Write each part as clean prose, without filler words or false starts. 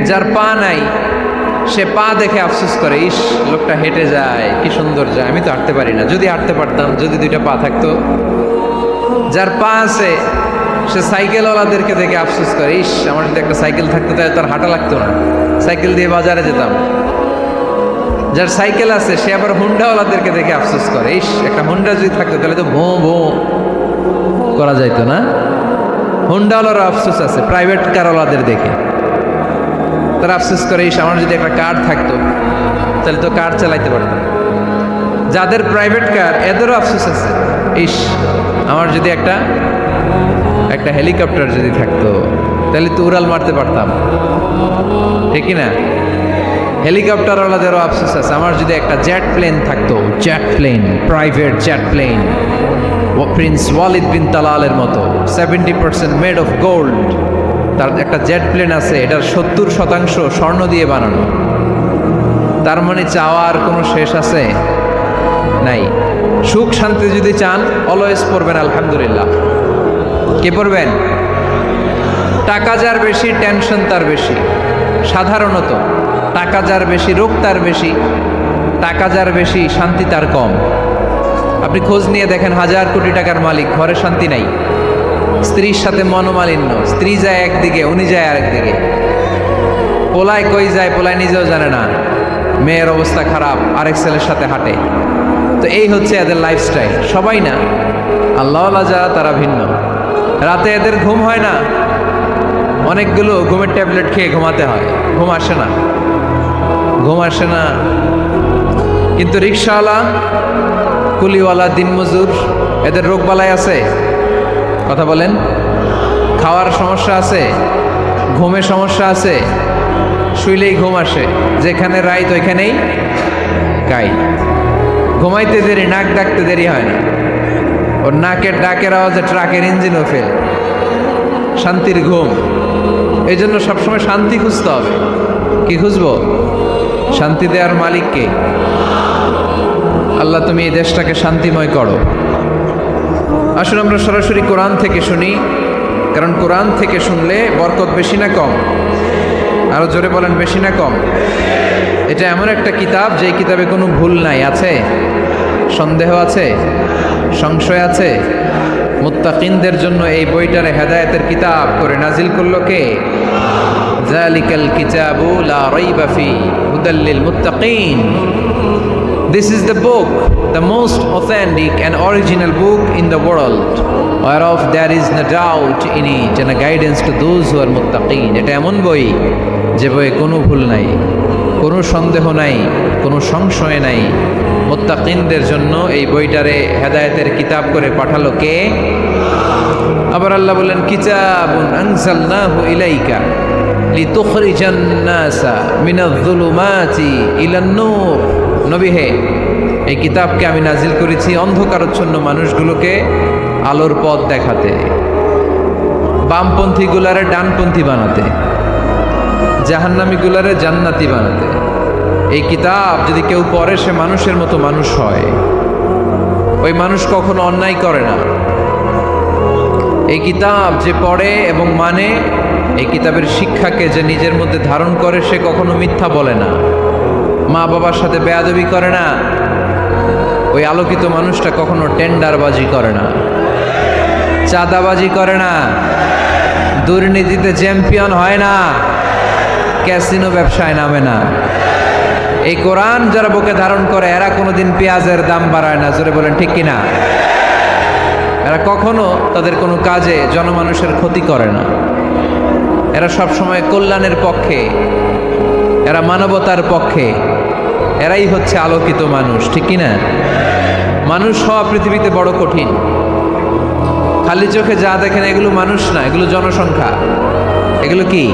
যার পা নাই সে পা দেখে আফসোস করে, ইস লোকটা হেঁটে যায়, কি সুন্দর যায়, আমি তো হাঁটতে পারি না, যদি হাঁটতে পারতাম, যদি দুইটা পা থাকতো। যার পা আছে সে সাইকেলওয়ালাদেরকে দেখে আফসোস করে, ইস আমার যদি একটা সাইকেল থাকতো তাহলে তার হাঁটা লাগতো না, সাইকেল দিয়ে বাজারে যেতাম। যার সাইকেল আছে সে আবার হুন্ডাওয়ালাদেরকে দেখে আফসোস করে, ইস একটা হুন্ডা যদি থাকতো তাহলে তো ভোঁ ভোঁ করা যাইতো না। হুন্ডাওয়ালার আফসোস আছে প্রাইভেট কারওয়ালাদের দেখে, তারা আফসোস করে, ইস আমার যদি একটা কার থাকতো তাহলে তো কার চালাইতে পারতাম। যাদের প্রাইভেট কার এদেরও আফসোস আছে, ইস আমার যদি একটা হেলিকপ্টার যদি থাকতো তাহলে তো উড়াল মারতে পারতাম, ঠিক না? হেলিকপ্টারওয়ালাদেরও আফসোস আছে, আমার যদি একটা জেট প্লেন থাকতো, jet plane, private jet plane, prince Walid bin তালালের মতো 70% মেড অফ গোল্ড, তার একটা জেট প্লেন আছে, এটার 70% স্বর্ণ দিয়ে বানানো। তার মানে চাওয়ার কোনো শেষ আছে নাই। সুখ শান্তি যদি চান অলওয়েজ পড়বেন আলহামদুলিল্লাহ। কে পড়বেন? টাকা যার বেশি টেনশন তার বেশি, সাধারণত টাকা যার বেশি রোগ তার বেশি, টাকা যার বেশি শান্তি তার কম। আপনি খোঁজ নিয়ে দেখেন, 1000 কোটি টাকার মালিক, ঘরে শান্তি নাই, স্ত্রীর সাথে মনোমালিন্য, স্ত্রী যায় একদিকে উনি যায় আরেকদিকে, পোলায় কই যায় পোলায় নিজেও জানে না, মেয়ের অবস্থা খারাপ, আরেক ছেলের সাথে হাঁটে। তো এই হচ্ছে এদের লাইফস্টাইল। সবাই না, আল্লাহওয়ালা যারা তারা ভিন্ন। রাতে এদের ঘুম হয় না, অনেকগুলো ঘুমের ট্যাবলেট খেয়ে ঘুমাতে হয়, ঘুম আসে না, ঘুম আসে না। কিন্তু রিক্সাওয়ালা, কুলিওয়ালা, দিনমজুর, এদের রোগ বালাই আছে? কথা বলেন। খাওয়ার সমস্যা আছে, ঘুমের সমস্যা আছে, শুইলেই ঘুম আসে, যেখানে রাইত ওইখানেই গাই। ঘুমাইতে দেরি, নাক ডাকতে দেরি হয় না, ওর নাকের ডাকের আওয়াজে ট্রাকের ইঞ্জিনও ফেল। শান্তির ঘুম। এই জন্য সবসময় শান্তি খুঁজতে হবে। কি খুঁজবো? শান্তি দেওয়ার মালিককে। আল্লাহ তুমি এই দেশটাকে শান্তিময় করো। আসুন আমরা সরাসরি কোরআন থেকে শুনি, কারণ কোরআন থেকে শুনলে বরকত বেশি না কম? আরো জোরে বলেন, বেশি না কম? এটা এমন একটা কিতাব যে কিতাবে কোনো ভুল নাই। আছে? সন্দেহ আছে? সংশয় আছে? মুত্তাকিনদের জন্য এই বইটারে হেদায়েতের কিতাব করে নাজিল করলো কে? যালিকাল কিতাবু লা রাইবা ফি হুদাল লিল মুত্তাকিন। This is the book, the most authentic and original book in the world, whereof there is no doubt in it and a guidance to those who are muttaqin. এটা এমন বই যে বইয়ে কোনো ভুল নাই, কোনো সন্দেহ নাই, কোনো সংশয় নাই। মুত্তাকিনদের জন্য এই বইটারে হেদায়েতের কিতাব করে পাঠালো কে? আবার আল্লাহ বলেন, কিতাবুন আনজালনাহু ইলাইকা লিতুখরিজান নাসা মিনাজ-যুলুমাতি ইলান-নূর। নবী হে, এই কিতাবকে আমি নাজিল করেছি অন্ধকারাচ্ছন্ন মানুষগুলোকে আলোর পথ দেখাতে, বামপন্থী গুলারে ডানপন্থী বানাতে, জাহান্নামী গুলারে জান্নাতি বানাতে। এই কিতাব যদি কেউ পড়ে সে মানুষের মতো মানুষ হয়, ওই মানুষ কখনো অন্যায় করে না। এই কিতাব যে পড়ে এবং মানে, এই কিতাবের শিক্ষাকে যে নিজের মধ্যে ধারণ করে, সে কখনো মিথ্যা বলে না, মা বাবার সাথে বেয়াদবি করে না। ওই আলোকিত মানুষটা কখনো টেন্ডারবাজি করে না, চাঁদাবাজি করে না, দুর্নীতিতে চ্যাম্পিয়ন হয় না, ক্যাসিনো ব্যবসায় নামে না। এই কোরআন যারা বুকে ধারণ করে এরা কোনোদিন পেঁয়াজের দাম বাড়ায় না। জোরে বলেন ঠিক কিনা? এরা কখনো তাদের কোনো কাজে জনমানুষের ক্ষতি করে না। এরা সবসময় কল্যাণের পক্ষে, এরা মানবতার পক্ষে। এরাই হচ্ছে আলোকিত মানুষ, ঠিক কিনা? মানুষ হওয়া পৃথিবীতে বড় কঠিন। খালি চোখে যা দেখেন এগুলো মানুষ না, এগুলো জনসংখ্যা। এগুলো কি?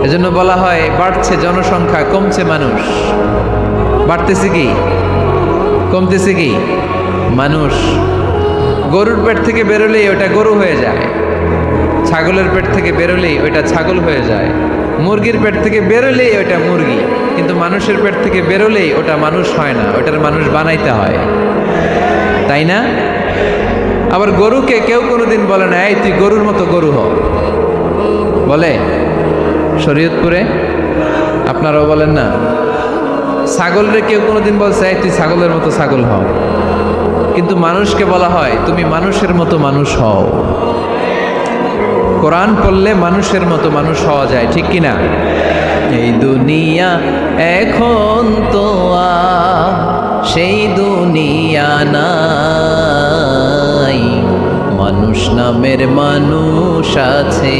এজন্য বলা হয় বাড়ছে জনসংখ্যা, কমছে মানুষ। বাড়তেছে কি? কমতেছে কি? মানুষ। গরুর পেট থেকে বেরোলেই ওটা গরু হয়ে যায়, ছাগলের পেট থেকে বেরোলেই ওইটা ছাগল হয়ে যায়, মুরগির পেট থেকে বেরোলেই ওইটা মুরগি। কিন্তু মানুষের পেট থেকে বেরোলেই ওটা মানুষ হয় না, ওটার মানুষ বানাইতে হয়, তাই না? আবার গরুকে কেউ কোনোদিন বলে না, এই তুই গরুর মতো গরু হ, বলে? শরীয়তপুরে? আপনারাও বলেন না? ছাগলরে কেউ কোনোদিন বলছে তুই ছাগলের মতো ছাগল হও, কিন্তু মানুষকে বলা হয় তুমি মানুষের মতো মানুষ হও। কোরআন পড়লে মানুষের মতো মানুষ হওয়া যায়, ঠিক কিনা? এই দুনিয়া এখন তো আর সেই দুনিয়া নাই, মানুষ নামের মানুষ আছে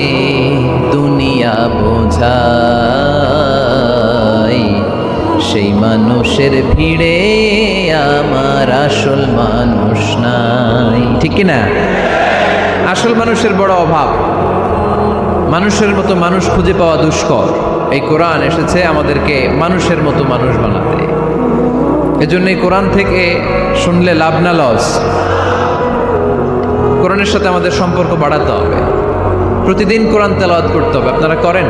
দুনিয়া বোঝাই, সেই মানুষের ভিড়ে আমার আসল মানুষ নাই, ঠিক কিনা? আসল মানুষের বড় অভাব, মানুষের মতো মানুষ খুঁজে পাওয়া দুষ্কর। এই কোরআন এসেছে আমাদেরকে মানুষের মতো মানুষ বানাতে। এজন্য এই কোরআন থেকে শুনলে লাভ না লস। কোরআনের সাথে আমাদের সম্পর্ক বাড়াতে হবে, প্রতিদিন কোরআন তেলাওয়াত করতে হবে। আপনারা করেন?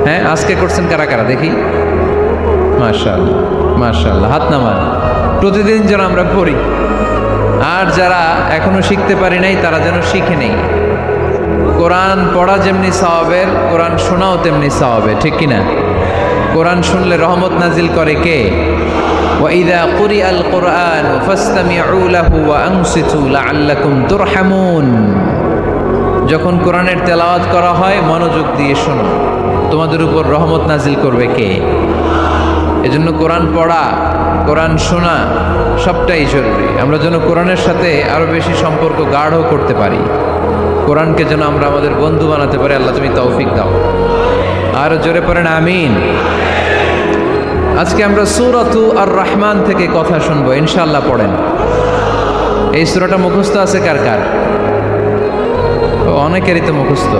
হ্যাঁ, আজকে করছেন কারা কারা দেখি? মাশাআল্লাহ মাশাআল্লাহ, হাত নামান। প্রতিদিন যেন আমরা পড়ি, আর যারা এখনো শিখতে পারি নাই তারা যেন শিখে নেই। কোরআন পড়া যেমনি সওয়াবের, কোরআন শোনাও তেমনি সওয়াবের, ঠিক কিনা? কোরআন শুনলে রহমত নাজিল করে কে? وَإِذَا قُرِئَ الْقُرْآنُ فَاسْتَمِعُوا لَهُ وَأَنصِتُوا لَعَلَّكُمْ تُرْحَمُونَ। যখন কোরআনের তেলাওয়াত করা হয় মনোযোগ দিয়ে শোনো, তোমাদের উপর রহমত নাজিল করবে কে? এজন্য কোরআন পড়া, কোরআন শোনা সবটাই জরুরি। আমরা যেন কোরআনের সাথে আরো বেশি সম্পর্ক গাঢ় করতে পারি, কোরআনকে যেন আমরা আমাদের বন্ধু বানাতে পারি। আল্লাহ তুমি তৌফিক দাও। আর জোরে পড়েন আমিন। আজকে আমরা সূরাতু আর রহমান থেকে কথা শুনবো ইনশাআল্লাহ। পড়েন। এই সূরাটা মুখস্থ আছে কার কার? অনেকেরই তো মুখস্থ,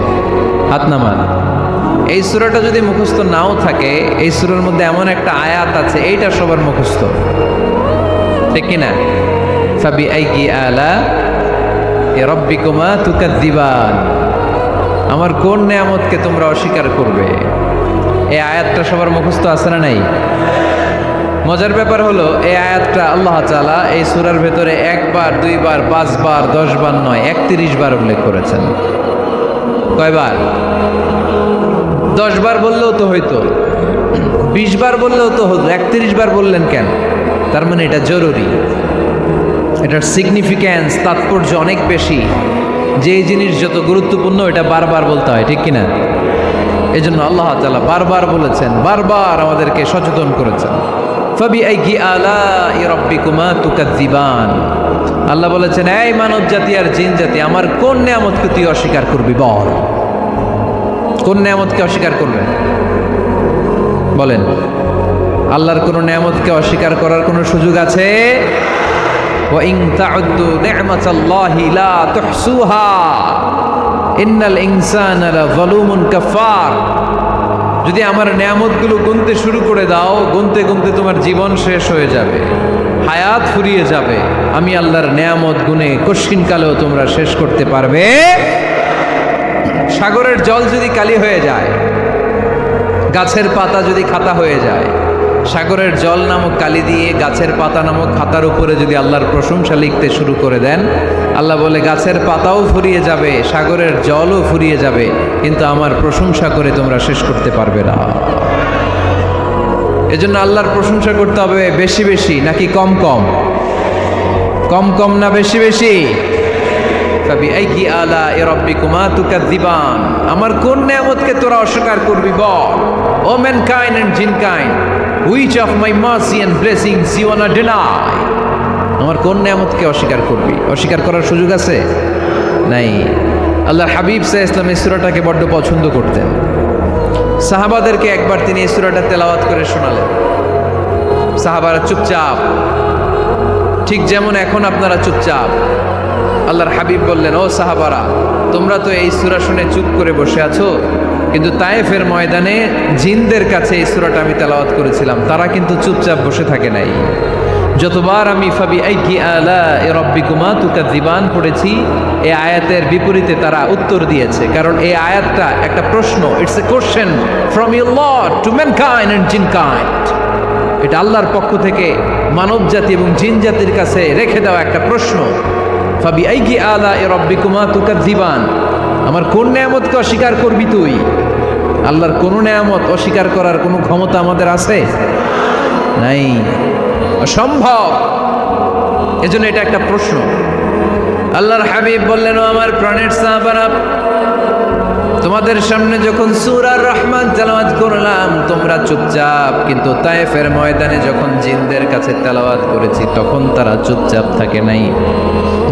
হাত নামান। এই সূরাটা যদি মুখস্থ নাও থাকে, এই সূরার মধ্যে এমন একটা আয়াত আছে এইটা সবার মুখস্থ, ঠিক কিনা? ফাবিআইয়ি আলা রাব্বিকুমা তুকাযযিবান, আমার কোন নেয়ামতকে তোমরা অস্বীকার করবে। এই আয়াতটা সবার মুখস্থ আছে না নাই? মজার ব্যাপার হলো এই আয়াতটা আল্লাহ তাআলা এই সূরার ভেতরে একবার, দুইবার, 5 বার, 10 বার নয়, 31 বার উল্লেখ করেছেন। কয়বার? 10 বার বললেও তো হইতো, 20 বার বললেও তো হতো, 31 বার বললেন কেন? তার মানে এটা জরুরি, এটার সিগনিফিক্যান্স, তাৎপর্য অনেক বেশি। যেই জিনিস যত গুরুত্বপূর্ণ এটা বারবার বলতে হয়, ঠিক কিনা? এই জন্য আল্লাহ তাআলা বারবার বলেছেন, বারবার আমাদেরকে সচেতন করেছেন। ফাবিআইয়ি আলাই রাব্বিকুমা তুকাযযিবান, আল্লাহ বলেছেন এই মানব জাতি আর জিন জাতি আমার কোন নেয়ামতকে তুই অস্বীকার করবি বল। কোন নেয়ামতকে অস্বীকার করবে বলেন? আল্লাহর কোন নেয়ামতকে অস্বীকার করার কোনো সুযোগ আছে? ওয়া ইন তাউদ্দু নি'মাতাল্লাহি লা তুহসুহা ইন্নাল ইনসানা লাযালুমুন কাফার। যদি আমার নেয়ামতগুলো গুনতে শুরু করে দাও, গুনতে গুনতে তোমার জীবন শেষ হয়ে যাবে, হায়াত ফুরিয়ে যাবে। আমি আল্লাহর নেয়ামত গুনে কশিন কালেও তোমরা শেষ করতে পারবে। সাগরের জল যদি কালি হয়ে যায়, গাছের পাতা যদি খাতা হয়ে যায়, সাগরের জল নামক কালি দিয়ে গাছের পাতা নামক খাতার উপরে যদি আল্লাহর প্রশংসা লিখতে শুরু করে দেন, আল্লাহ বলে গাছের পাতাও ফুরিয়ে যাবে, সাগরের জলও ফুরিয়ে যাবে, কিন্তু আমার প্রশংসা করে তোমরা শেষ করতে পারবে না। এজন্য আল্লাহর প্রশংসা করতে হবে বেশি বেশি নাকি কম কম? কম কম না বেশি বেশি? ফাবিআইয়ি আলাই রাব্বিকুমা তুকাযযিবান, আমার কোন নেয়ামতকে তোরা অস্বীকার করবি বল। O mankind and jinnkind, which of my mercy and blessings you wanna deny? আমার কোন নেয়ামতকে অস্বীকার করবি? অস্বীকার করার সুযোগ আছে? নাই। আল্লাহর হাবিব সাল্লাল্লাহু আলাইহি ওয়াসাল্লাম এই সূরাটাকে বড্ড পছন্দ করতেন। সাহাবাদেরকে একবার তিনি এই সূরাটা তেলাওয়াত করে শোনালেন। সাহাবারা চুপচাপ, ঠিক যেমন এখন আপনারা চুপচাপ। আল্লাহর হাবিব বললেন, ও সাহাবারা, তোমরা তো এই সূরা শুনে চুপ করে বসে আছো, কিন্তু তায়েফের ময়দানে জিনদের কাছে এই সূরাটা আমি তেলাওয়াত করেছিলাম, তারা কিন্তু চুপচাপ বসে থাকে নাই। যতবার আমি ফাবিআইয়ি আলাই রাব্বিকুমা তুকাযযিবান পড়েছি, এই আয়াতের বিপরীতে তারা উত্তর দিয়েছে, কারণ এই আয়াতটা একটা প্রশ্ন। It's a question from your lord to mankind and jinnkind. এটা আল্লাহর পক্ষ থেকে মানব জাতি এবং জিন জাতির কাছে রেখে দেওয়া একটা প্রশ্ন। ফাবিআইয়ি আলাই রাব্বিকুমা তুকাযযিবান, আমার কোন নেয়ামতকে অস্বীকার করবি তুই? আল্লাহর কোনো নেয়ামত অস্বীকার করার কোনো ক্ষমতা আমাদের আছে? নাই, অসম্ভব। এজন্য এটা একটা প্রশ্ন। আল্লাহর হাবিব বললেন, ও আমার প্রাণের সাহাবারা, তোমাদের সামনে যখন সূরা আর রহমান তেলাওয়াত করলাম তোমরা চুপচাপ, কিন্তু তায়েফের ময়দানে যখন জিনদের কাছে তেলাওয়াত করেছি তখন তারা চুপচাপ থাকে নাই।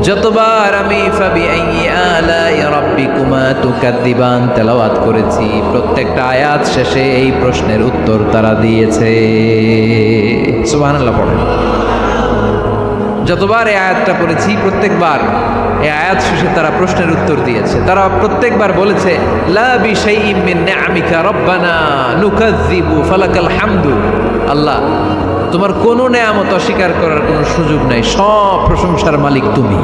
যতবার আমি ফাবিআইয়ি আলাই রাব্বিকুমা তুকাদ্দিবান তেলাওয়াত করেছি, প্রত্যেকটা আয়াত শেষে এই প্রশ্নের উত্তর তারা দিয়েছে। সুবহানাল্লাহ পড়েন। যতবার এই আয়াতটা পড়েছি প্রত্যেকবার এই আয়াত শেষে তারা প্রশ্নের উত্তর দিয়েছে। তারা প্রত্যেকবার বলেছে, লা বিশাইইম মিন নিআমিকা রব্বানা নুকাযযিবু ফালাকাল হামদু। আল্লাহ, তোমার কোনো নেয়ামত অস্বীকার করার কোনো সুযোগ নাই, সব প্রশংসার মালিক তুমি।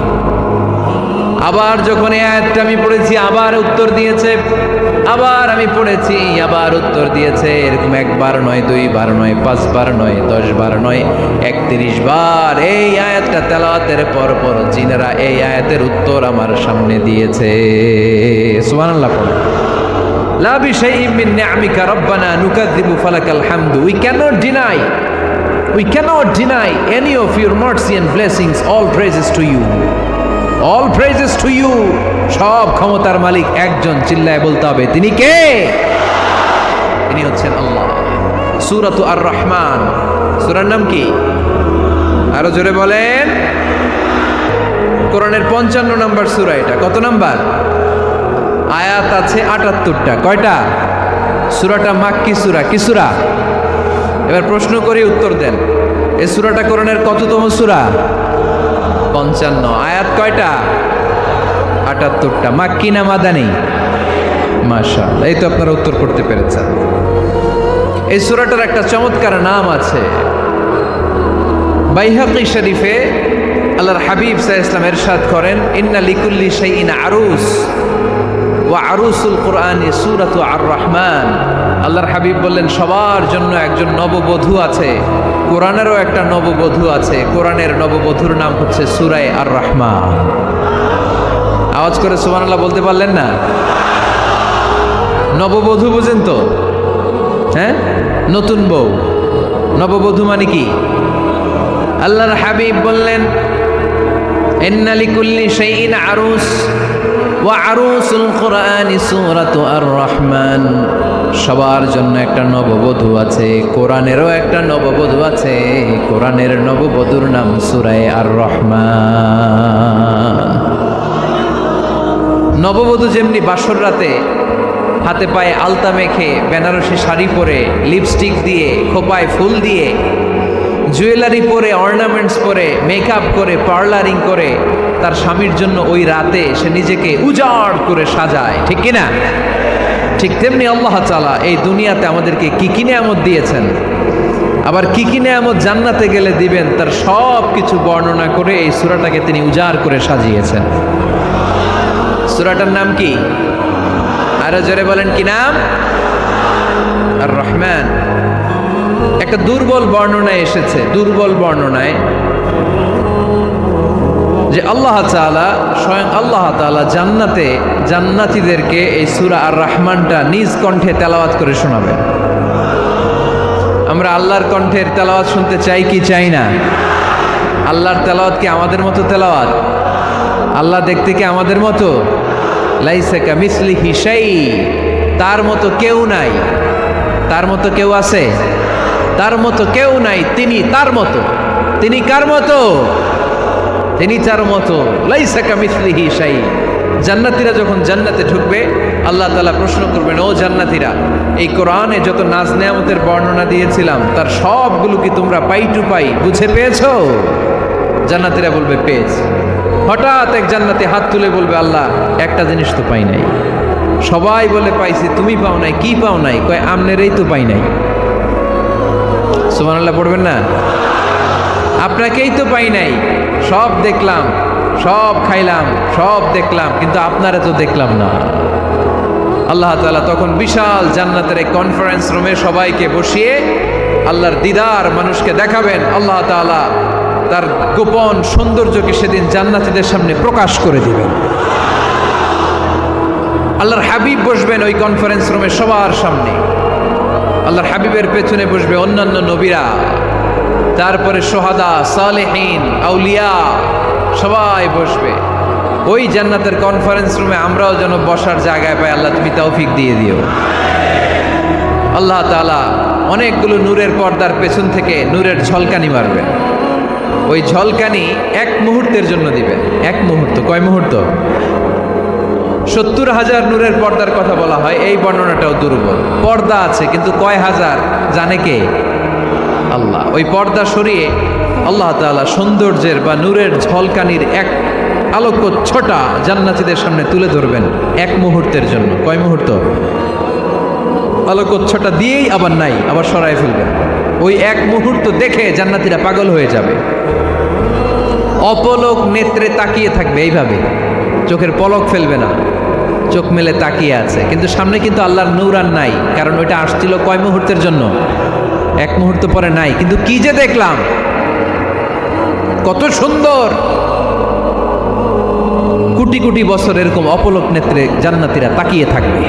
আবার যখন এই আয়াতটা আমি পড়েছি আবার উত্তর দিয়েছে, আবার আমি পড়েছি আবার উত্তর দিয়েছে। এরকম একবার নয়, দুইবার নয়, 5 বার নয়, 10 বার নয়, 31 বার এই আয়াতটা তেলাওয়াতের পর পর জিনেরা এই আয়াতের উত্তর আমার সামনে দিয়েছে। সুবহানাল্লাহ পড়ো। লা বিশাইইম মিন নিআমিকা রব্বানা নুকাযযিবু ফালাকাল হামদু। We cannot deny any of your mercy and blessings. All praises to you. All praises to you. সব ক্ষমতার মালিক একজন, চিল্লায় বলতে হবে, তিনি কে? তিনি হচ্ছেন আল্লাহ। সূরাতু আর রহমান, সূরার নাম কি? আরো জোরে বলেন। কোরআনের 55 নম্বর সূরা এটা। কত নাম্বার? আয়াত আছে 78টা। কয়টা? সূরাটা মাক্কি সূরা। কি সূরা? এবার প্রশ্ন করে উত্তর দেন। এই সূরাটা কোরআনের কততম সূরা? 55। আয়াত কয়টা? 78টা। মাক্কি না মাদানী? মাশাআল্লাহ, এই তো আপনারা উত্তর করতে পেরেছেন। এই সূরাটার একটা চমৎকার নাম আছে। বাইহাকি শরীফে আল্লাহর হাবিব সাল্লাল্লাহু আলাইহি ওয়াসাল্লাম ইরশাদ করেন, ইন্না লিকুল্লি শাইইন আরুস ওয়া আরুসুল কুরআনি সূরাতু আর রহমান। আল্লাহর হাবিব বললেন, সবার জন্য একজন নববধূ আছে, কোরআনেরও একটা নববধূ আছে। কোরআনের নববধূর নাম হচ্ছে সূরা আর রহমান। আওয়াজ করে সুবহানাল্লাহ বলতে পারলেন না? নববধূ বুঝেন তো? হ্যাঁ, নতুন বউ। নববধূ মানে কি? আল্লাহর হাবিব বললেন, ইন্না লিকুল্লি শাইইন আরুস ওয়া আরুসুল কুরআনি সূরাতু আর রহমান। সবার জন্য একটা নববধূ আছে, কোরআনেরও একটা নববধূ আছে। কোরআনের নববধূর নাম সূরা আর রহমান। নববধূ যেমনি বাসর রাতে হাতে পায়ে আলতা মেখে, বেনারসি শাড়ি পরে, লিপস্টিক দিয়ে, খোপায় ফুল দিয়ে, জুয়েলারি পরে, অর্নামেন্টস পরে, মেকআপ করে, পার্লারিং করে তার স্বামীর জন্য ওই রাতে সে নিজেকে উজাড় করে সাজায়, ঠিক কিনা? ঠিক তেমনি আল্লাহ তাআলা এই দুনিয়াতে আমাদেরকে কি কি নিয়ামত দিয়েছেন, আবার কি কি নিয়ামত জান্নাতে গেলে দিবেন, তার সব কিছু বর্ণনা করে এই সূরাটাকে তিনি উজাড় করে সাজিয়েছেন। সূরাটার নাম কি? আরো জোরে বলেন, কি নাম? আর রহমান। একটা দুর্বল বর্ণনায় এসেছে, দুর্বল বর্ণনায়, যে আল্লাহ তাআলা, স্বয়ং আল্লাহ তাআলা জান্নাতে জান্নাতীদেরকে এই সূরা আর রহমানটা নিজ কণ্ঠে তেলাওয়াত করে শোনাবেন। আমরা আল্লাহর কণ্ঠের তেলাওয়াত শুনতে চাই কি চাই না? আল্লাহর তেলাওয়াত কি আমাদের মতো তেলাওয়াত? আল্লাহ দেখতে কি আমাদের মতো? লাইসা কামিসলিহি শাই, তার মতো কেউ নাই। তার মতো কেউ আছে? তার মতো কেউ নাই। তিনি তার মতো। তিনি কার মতো? তিনি তার মতো। লাইসা কামিসলিহি শাই। জান্নাতীরা যখন জান্নাতে ঢুকবে, আল্লাহ তাআলা প্রশ্ন করবেন, ও জান্নাতীরা, এই কোরআনে যত নাজ নেয়ামতের বর্ণনা দিয়েছিলাম তার সবগুলো কি তোমরা পাই টু পাই বুঝে পেয়েছো? জান্নাতীরা বলবে পেয়েছি। হঠাৎ এক জান্নাতি হাত তুলে বলবে, আল্লাহ একটা জিনিস তো পাই নাই। সবাই বলে পাইছি, তুমি পাও নাই। কি পাও নাই? কয় আমনেরই তো পাই নাই। সুবহানাল্লাহ পড়বেন না? আপনাকেই তো পাই নাই। সব দেখলাম, সব খাইলাম, সব দেখলাম, কিন্তু আপনারা তো দেখলাম না। আল্লাহ তাআলা তখন বিশাল জান্নাতের এক কনফারেন্স রুমে সবাইকে বসিয়ে আল্লাহর দিদার মানুষকে দেখাবেন। আল্লাহ তাআলা তার গোপন সৌন্দর্যকে সেদিন জান্নাতীদের সামনে প্রকাশ করে দিবেন। আল্লাহর হাবিব বসবেন ওই কনফারেন্স রুমে সবার সামনে। আল্লাহর হাবিবের পেছনে বসবে অন্যান্য নবীরা, তারপরে সোহাদা, সালেহীন, আউলিয়া সবাই বসবে। ওই জান্নাতের কনফারেন্স রুমে আমরাও যেন বসার জায়গায় পাই, আল্লাহ তুমি তৌফিক দিয়ে দিও। আল্লাহ তাআলা অনেকগুলো নূরের পর্দার পেছন থেকে নূরের ঝলকানি মারবেন। ওই ঝলকানি এক মুহূর্তের জন্য দিবেন। এক মুহূর্ত, কয় মুহূর্ত? 70,000 নূরের পর্দার কথা বলা হয়, এই বর্ণনাটাও দুর্বল। পর্দা আছে কিন্তু কয় হাজার জানে কে? আল্লাহ। ওই পর্দা সরিয়ে আল্লাহ তাআলা সৌন্দর্যের বা নূরের ঝলকানির এক আলোকচ্ছটা জান্নাতীদের সামনে তুলে ধরবেন এক মুহূর্তের জন্য। কয় মুহূর্ত? আলোকচ্ছটা দিয়েই আবার নাই, আবার সরায় ফেলবেন। ওই এক মুহূর্ত দেখে জান্নাতীরা পাগল হয়ে যাবে, অপলক নেত্রে তাকিয়ে থাকবে এইভাবে, চোখের পলক ফেলবে না, চোখ মেলে তাকিয়ে আছে। কিন্তু সামনে কিন্তু আল্লাহর নূর আর নাই, কারণ ওইটা আসছিল কয় মুহূর্তের জন্য? এক মুহূর্ত পরে নাই। কিন্তু কি যে দেখলাম, কত সুন্দর! কোটি কোটি বছর এরকম অপলক নেত্রে জান্নাতীরা তাকিয়ে থাকবে।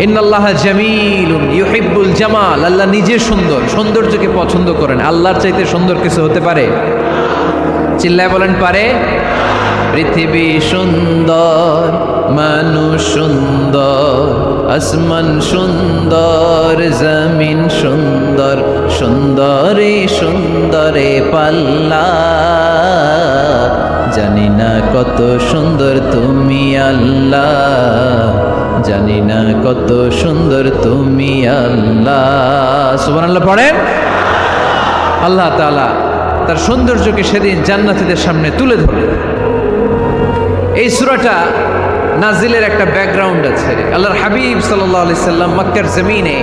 ইন্নাল্লাহা জামিলুন ইউহিব্বুল জামাল, আল্লাহ নিজে সুন্দর, সৌন্দর্যকে পছন্দ করেন। আল্লাহর চাইতে সুন্দর কিছু হতে পারে? চিল্লায় বলেন পারে? পৃথিবী সুন্দর, মানুষ সুন্দর, আসমান সুন্দর, জমিন সুন্দর, সুন্দরে সুন্দরে পাল্লা। জানি না কত সুন্দর তুমি আল্লাহ, জানি না কত সুন্দর তুমি আল্লাহ। সুবহানাল্লাহ পড়েন। আল্লাহ তাআলা তার সৌন্দর্যকে সেদিন জান্নাতীদের সামনে তুলে ধরলেন। এই সূরাটা নাজিলের একটা ব্যাকগ্রাউন্ড আছে। আল্লাহর হাবিব সাল্লাল্লাহু আলাইহি সাল্লাম মক্কার জমিনে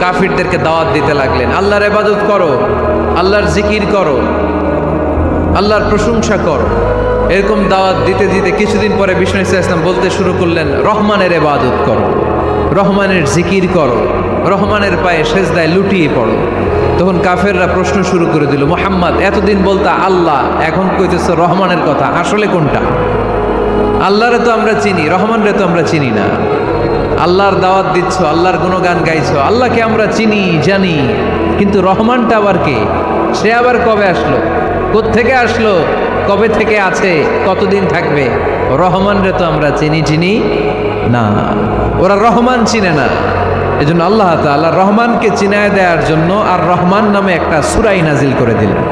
কাফিরদেরকে দাওয়াত দিতে লাগলেন, আল্লাহর ইবাদত করো, আল্লাহর জিকির করো, আল্লাহর প্রশংসা করো। এরকম দাওয়াত দিতে দিতে কিছুদিন পরে বিষ্ণু ইসলাম বলতে শুরু করলেন, রহমানের ইবাদত করো, রহমানের জিকির করো, রহমানের পায়ে সেজদায় লুটিয়ে পড়ো। তখন কাফেররা প্রশ্ন শুরু করে দিল, মুহাম্মদ এতদিন বলতা আল্লাহ, এখন কইতেছো রহমানের কথা, আসলে কোনটা? আল্লাহরে তো আমরা চিনি, রহমানরে তো আমরা চিনি না। আল্লাহর দাওয়াত দিচ্ছ, আল্লাহর গুণগান গাইছো, আল্লাহকে আমরা চিনি জানি, কিন্তু রহমানটা আবার কে? সে আবার কবে আসলো, কোত্থেকে আসলো, কবে থেকে আছে, কতদিন থাকবে? রহমানরে তো আমরা চিনি না। ওরা রহমান চিনে না। এজন্য আল্লাহ তাআলা রহমানকে চিনায় দেওয়ার জন্য আর রহমান নামে একটা সূরা নাজিল করে দিলেন।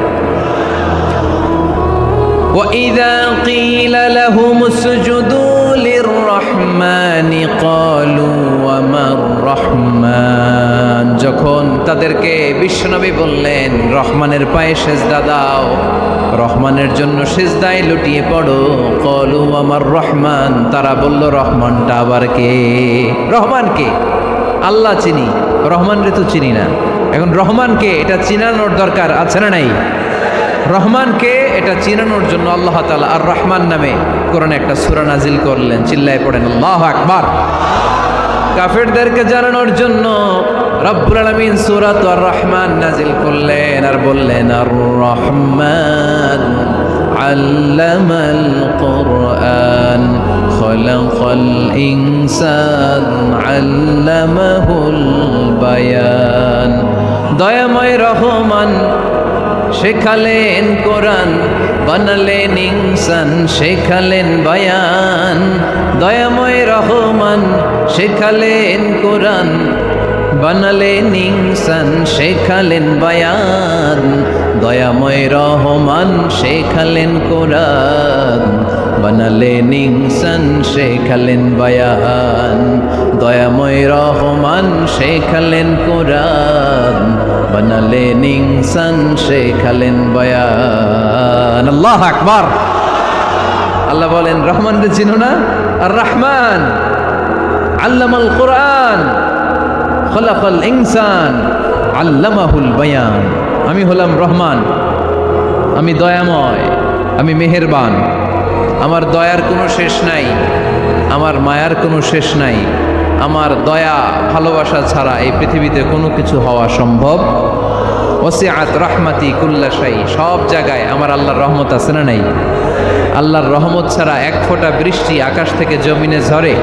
وَإِذَا قِيلَ لَهُمُ اسْجُدُوا لِلرَّحْمَنِ قَالُوا وَمَا الرَّحْمَنُ, যখন তাদেরকে বিশ্বনবী বললেন রহমানের পায়ে সেজদা দাও, রহমানের জন্য সেজদায় লুটিয়ে পড়ো, ক্বালু ওয়ামার রহমান, তারা বলল রহমানটা আবার কে? রহমান কে? আল্লাহ চিনি, রহমানরে তো চিনি না। এখন রহমানকে এটা চিনানোর দরকার আছে না নাই? রহমানকে এটা চিনানোর জন্য আল্লাহ তাআলা আর রহমান নামে কোরআনে একটা সূরা নাজিল করলেন। চিল্লায় পড়েন আল্লাহু আকবার। কাফেরদেরকে জানানোর জন্য রব্বুল আলামিন সূরাত আর রহমান নাজিল করলেন আর বললেন, আর রহমান আল্লামাল কুরআন খলাকাল ইনসান আল্লামাহুল বায়ান। দয়াময় রহমান শেখালেন কোরআন, বানালেন ইনসান, শেখালেন বায়ান। দয়াময় রহমান শেখালেন কোরআন, বানালেন ইনসান, শেখালেন বায়ান। দয়াময় রহমান শেখালেন কোরআন, বানালেন ইনসান, শেখালেন বায়ান। দয়াময় রহমান শেখালেন কোরআন, বানালেন ইনসান, শেখালেন বায়ান। আল্লাহু আকবার। আল্লাহ বলেন রহমানকে চিনো না? আর রহমান আল্লামাল কোরআন খলাকাল ইনসান আল্লামাহুল বায়ান। আমি হলাম রহমান, আমি দয়াময়, আমি মেহেরবান। আমার দয়ার কোনো শেষ নাই, আমার মায়ার কোনো শেষ নাই। আমার দয়া ভালোবাসা ছাড়া এই পৃথিবীতে কোনো কিছু হওয়া সম্ভব ওয়াসিআত রাহমাতি কুল্লা শাই, সব জায়গায় আমার আল্লাহর রহমত আছে না নাই? আল্লাহর রহমত ছাড়া এক ফোঁটা বৃষ্টি আকাশ থেকে জমিনে ঝরে?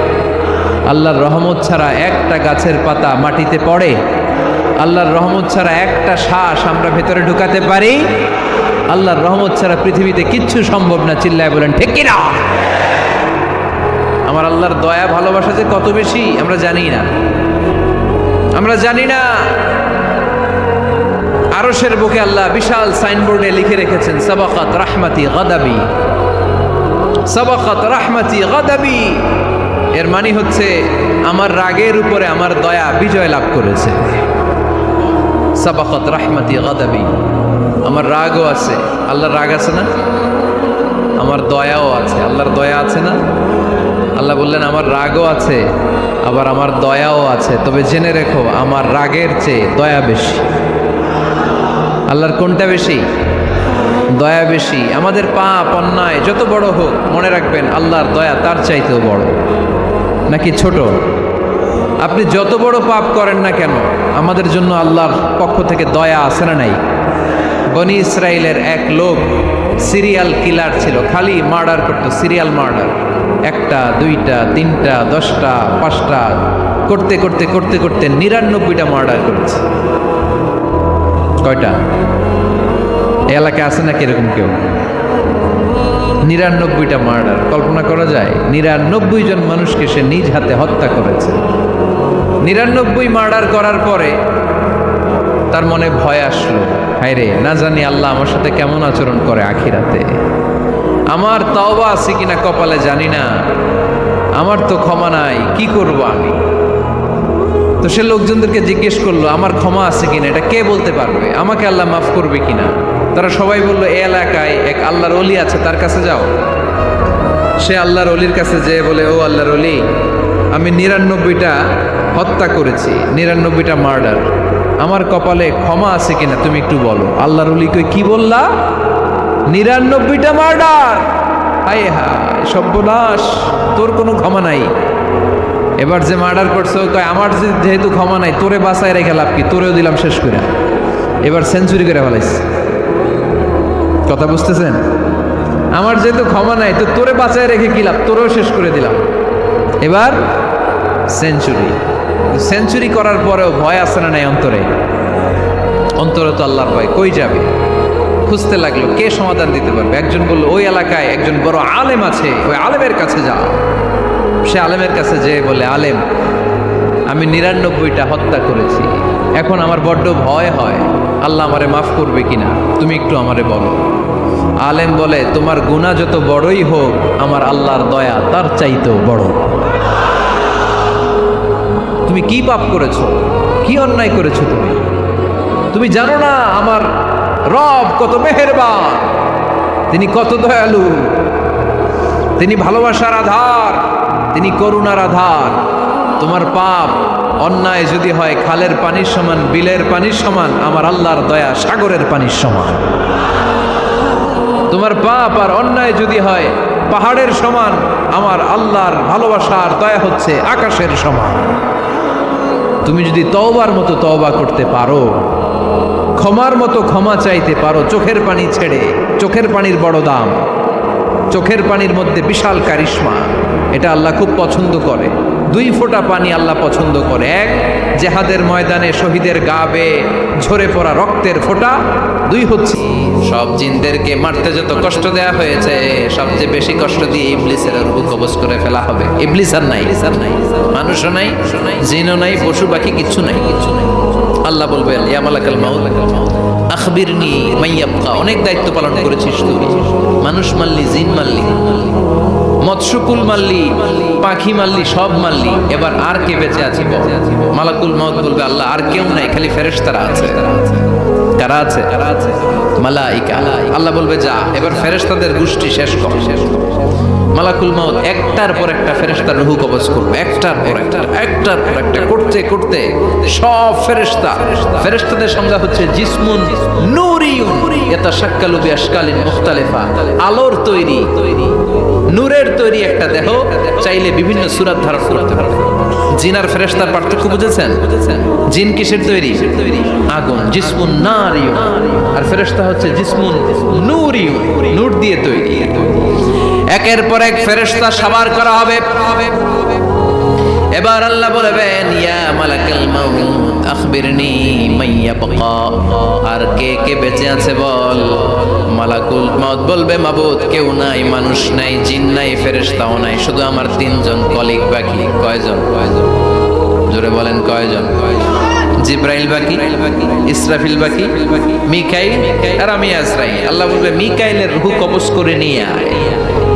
আল্লাহর রহমত ছাড়া একটা গাছের পাতা মাটিতে পড়ে? আল্লাহর রহমত ছাড়া একটা শ্বাস আমরা ভেতরে ঢুকাতে পারি? আল্লাহর রহমত ছাড়া পৃথিবীতে কিচ্ছু সম্ভব না। চিল্লায় বলেন ঠিক কি না? আমার আল্লাহর দয়া ভালোবাসা যে কত বেশি আমরা জানি না, আমরা জানি না। আরশের বুকে আল্লাহ বিশাল সাইনবোর্ডে লিখে রেখেছেন সাবাকাত রাহমাতি গাদাবি, সাবাকাত রাহমাতি গাদাবি। এর মানে হচ্ছে আমার রাগের উপরে আমার দয়া বিজয় লাভ করেছে। সাবাকাত রাহমাতি গাদাবি, আমার রাগও আছে, আল্লাহর রাগ আছে না? আমার দয়াও আছে, আল্লাহর দয়া আছে না? আল্লাহ বললেন আমার রাগও আছে, আবার আমার দয়াও আছে, তবে জেনে রেখো আমার রাগের চেয়ে দয়া বেশি। আল্লাহর কোনটা বেশি? দয়া বেশি। আমাদের পাপ অন্যায় যত বড় হোক, মনে রাখবেন আল্লাহর দয়া তার চাইতেও বড়। নাকি ছোট? আপনি যত বড় পাপ করেন না কেন, আমাদের জন্য আল্লাহর পক্ষ থেকে দয়া আছে না নাই? বনি ইসরায়েলের এক লোক সিরিয়াল কিলার ছিল, খালি মার্ডার করতো, সিরিয়াল মার্ডার। একটা, দুইটা, তিনটা, 10টা, 5টা করতে করতে করতে করতে 99টা মার্ডার করেছে। কয়টা? এলাকায় আছে নাকি এরকম কেউ? 99টা মার্ডার। কল্পনা করা যায়? 99 জন মানুষকে সে নিজ হাতে হত্যা করেছে। 99 মার্ডার করার পরে তার মনে ভয় আসলো, হায়রে না জানি আল্লাহ আমার সাথে কেমন আচরণ করে আখিরাতে। আমার তওবা আছে কিনা কপালে জানি না, আমার তো ক্ষমা নাই, কি করব আমি? তো সে লোকজনদেরকে জিজ্ঞেস করলো আমার ক্ষমা আছে কিনা, এটা কে বলতে পারবে? আমাকে আল্লাহ মাফ করবে কিনা? তারা সবাই বলল এই এলাকায় এক আল্লাহর ওলি আছে, তার কাছে যাও। সে আল্লাহর ওলির কাছে যেয়ে বলে, ও আল্লাহর ওলি, আমি 99টা হত্যা করেছি, 99টা মার্ডার, আমার কপালে ক্ষমা আছে কিনা তুমি একটু বলো। আল্লাহর ওলি কই, কি বললা? 99টা মার্ডার? হায় হায় সর্বনাশ, তোর কোনো ক্ষমা নাই। এবার যে মার্ডার করছে ও কয়, আমার যেহেতু ক্ষমা নাই, তোরে বাঁচায় রেখে লাভ কি, তোরেও দিলাম শেষ করে। এবার সেঞ্চুরি করে ফেলাইছে। কথা বুঝতেছেন? আমার যেহেতু ক্ষমা নাই, তো তোরে বাঁচায় রেখে কি লাভ, তোরেও শেষ করে দিলাম। এবার সেঞ্চুরি। সেঞ্চুরি করার পরেও ভয় আসে না নাই অন্তরে? অন্তরে তো আল্লাহর ভয়, কই যাবে? খুঁজতে লাগলো কে সমাধান দিতে পারবে। একজন বলল ওই এলাকায় একজন বড় আলেম আছে, ওই আলেমের কাছে যাও। সে আলেমের কাছে যেয়ে বলে, আলেম, আমি 99টা হত্যা করেছি, এখন আমার বড্ড ভয় হয়, আল্লাহ আমারে মাফ করবে কিনা, তুমি একটু আমারে বলো। আলেম বলে, তোমার গুনাহ যত বড়ই হোক, আমার আল্লাহর দয়া তার চাইতেও বড়। তুমি কি পাপ করেছো, কি অন্যায় করেছো? তুমি জানো না আমার রব কত মেহেরবান, তিনি কত দয়ালু, তিনি ভালোবাসার আধার, তিনি করুণার আধার। তোমার পাপ অন্যায় যদি হয় খালের পানির সমান, বিলের পানির সমান, আমার আল্লাহর দয়া সাগরের পানির সমান। তোমার পাপ আর অন্যায় যদি হয় পাহাড়ের সমান, আমার আল্লাহর ভালোবাসার দয়া হচ্ছে আকাশের সমান। তুমি যদি তওবার মতো তওবা করতে পারো, ক্ষমার মতো ক্ষমা চাইতে পারো, চোখের পানি ছেড়ে, চোখের পানির বড় দাম, চোখের পানির মধ্যে বিশাল কারিশমা, এটা আল্লাহ খুব পছন্দ করে। 2 ফোঁটা পানি আল্লাহ পছন্দ করে। এক, জেহাদের ময়দানে শহীদের গা বেয়ে ঝরে পড়া রক্তের ফোঁটা। 2 হচ্ছে সব জিনদেরকে মারতে যত কষ্ট দেয়া হয়েছে, সবচেয়ে বেশি কষ্ট দিয়ে ইবলিসের রূহ কবজ করে ফেলা হবে। ইবলিস আর নাই, মানুষও নাই, জিনও নাই, পশু পাখি কিচ্ছু নাই। আল্লাহ বলবেন, ইয়া মালাকাল মাউত আখবিরনি মাইয়াবকা। অনেক দায়িত্ব পালন করেছিস তুই, মানুষ মারলি, জিন মারলি, মৎস্যকুল মারলি, পাখি মারলি, সব মারলি, এবার আর কে বেঁচে আছে? মালাকুল মাউত বলবে, আল্লাহ আর কেউ নাই, খালি ফেরেশতারা আছে। কারা আছে? মালাইকা। আল্লাহ বলবে, যা এবার ফেরেশতাদের গোষ্ঠী শেষ কর। মালাকুল মাউত একটার পর একটা ফেরেশতার রূহ কবজ করবে, একটার পর একটা, একটার পর একটা করতে করতে সব ফেরেশতা। ফেরেশতাদের সংজ্ঞা হচ্ছে জিসমুন নূরিয়ুন ইয়াতাশাক্কালু বিআশকালিন মুখতালিফা। আলোর তৈরি, নূরের তৈরি একটা দেহ, চাইলে বিভিন্ন সূরত ধারণ করতে পারে। জিন আর ফেরেশতার পার্থক্য বুঝেছেন? জিন কিসের তৈরি? আগুন, জিসমুন নারিয়ু, আর ফেরেশতা হচ্ছে জিসমুন নূরিয়ু, নূর দিয়ে তৈরি। একের পর এক ফেরেশতা সবার করা হবে। এবার আল্লাহ বলবেন, ইয়া মালাকাল মাউত আখবিরনি মাইয়া বাকা, আর কে কে বেঁচে আছে বল। মালাকুল মাউত বলবে, মাবুদ কেউ নাই, মানুষ নাই, জিন নাই, ফেরেশতাও নাই, শুধু আমার তিনজন কলিগ বাকি। কয়জন? জোরে বলেন কয়জন? জিব্রাইল বাকি, ইসরাফিল বাকি, মিকাইল আর আমি আজরাইল। আল্লাহ বলবে, মিকাইলের রূহ কবজ করে নিয়ে আয়।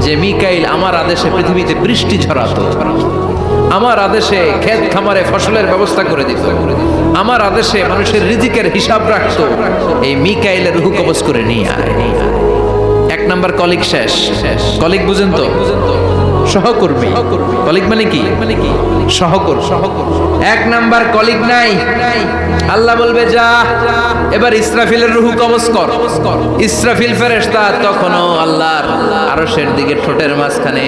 যে মিকাইল আমার আদেশে পৃথিবীতে বৃষ্টি ঝরাতো, আমার আদেশে ক্ষেত খামারে ফসলের ব্যবস্থা করে দিত, আমার আদেশে মানুষের রিজিকের হিসাব রাখতো, এই মিকাইলের রূহ কবজ করে নিয়ে আয়। এক নাম্বার কলিগ শেষ। কলিগ বুঝেন তো? সহকর্মী। কলিগ মানে কি? সহকর্মী। এক নাম্বার কলিগ নাই। আল্লাহ বলবে, যা এবার ইসরাফিলের রূহ কবজ কর। ইসরাফিল ফেরেশতা তখনও আল্লাহর আরশের দিকে ঠোঁটের মাঝখানে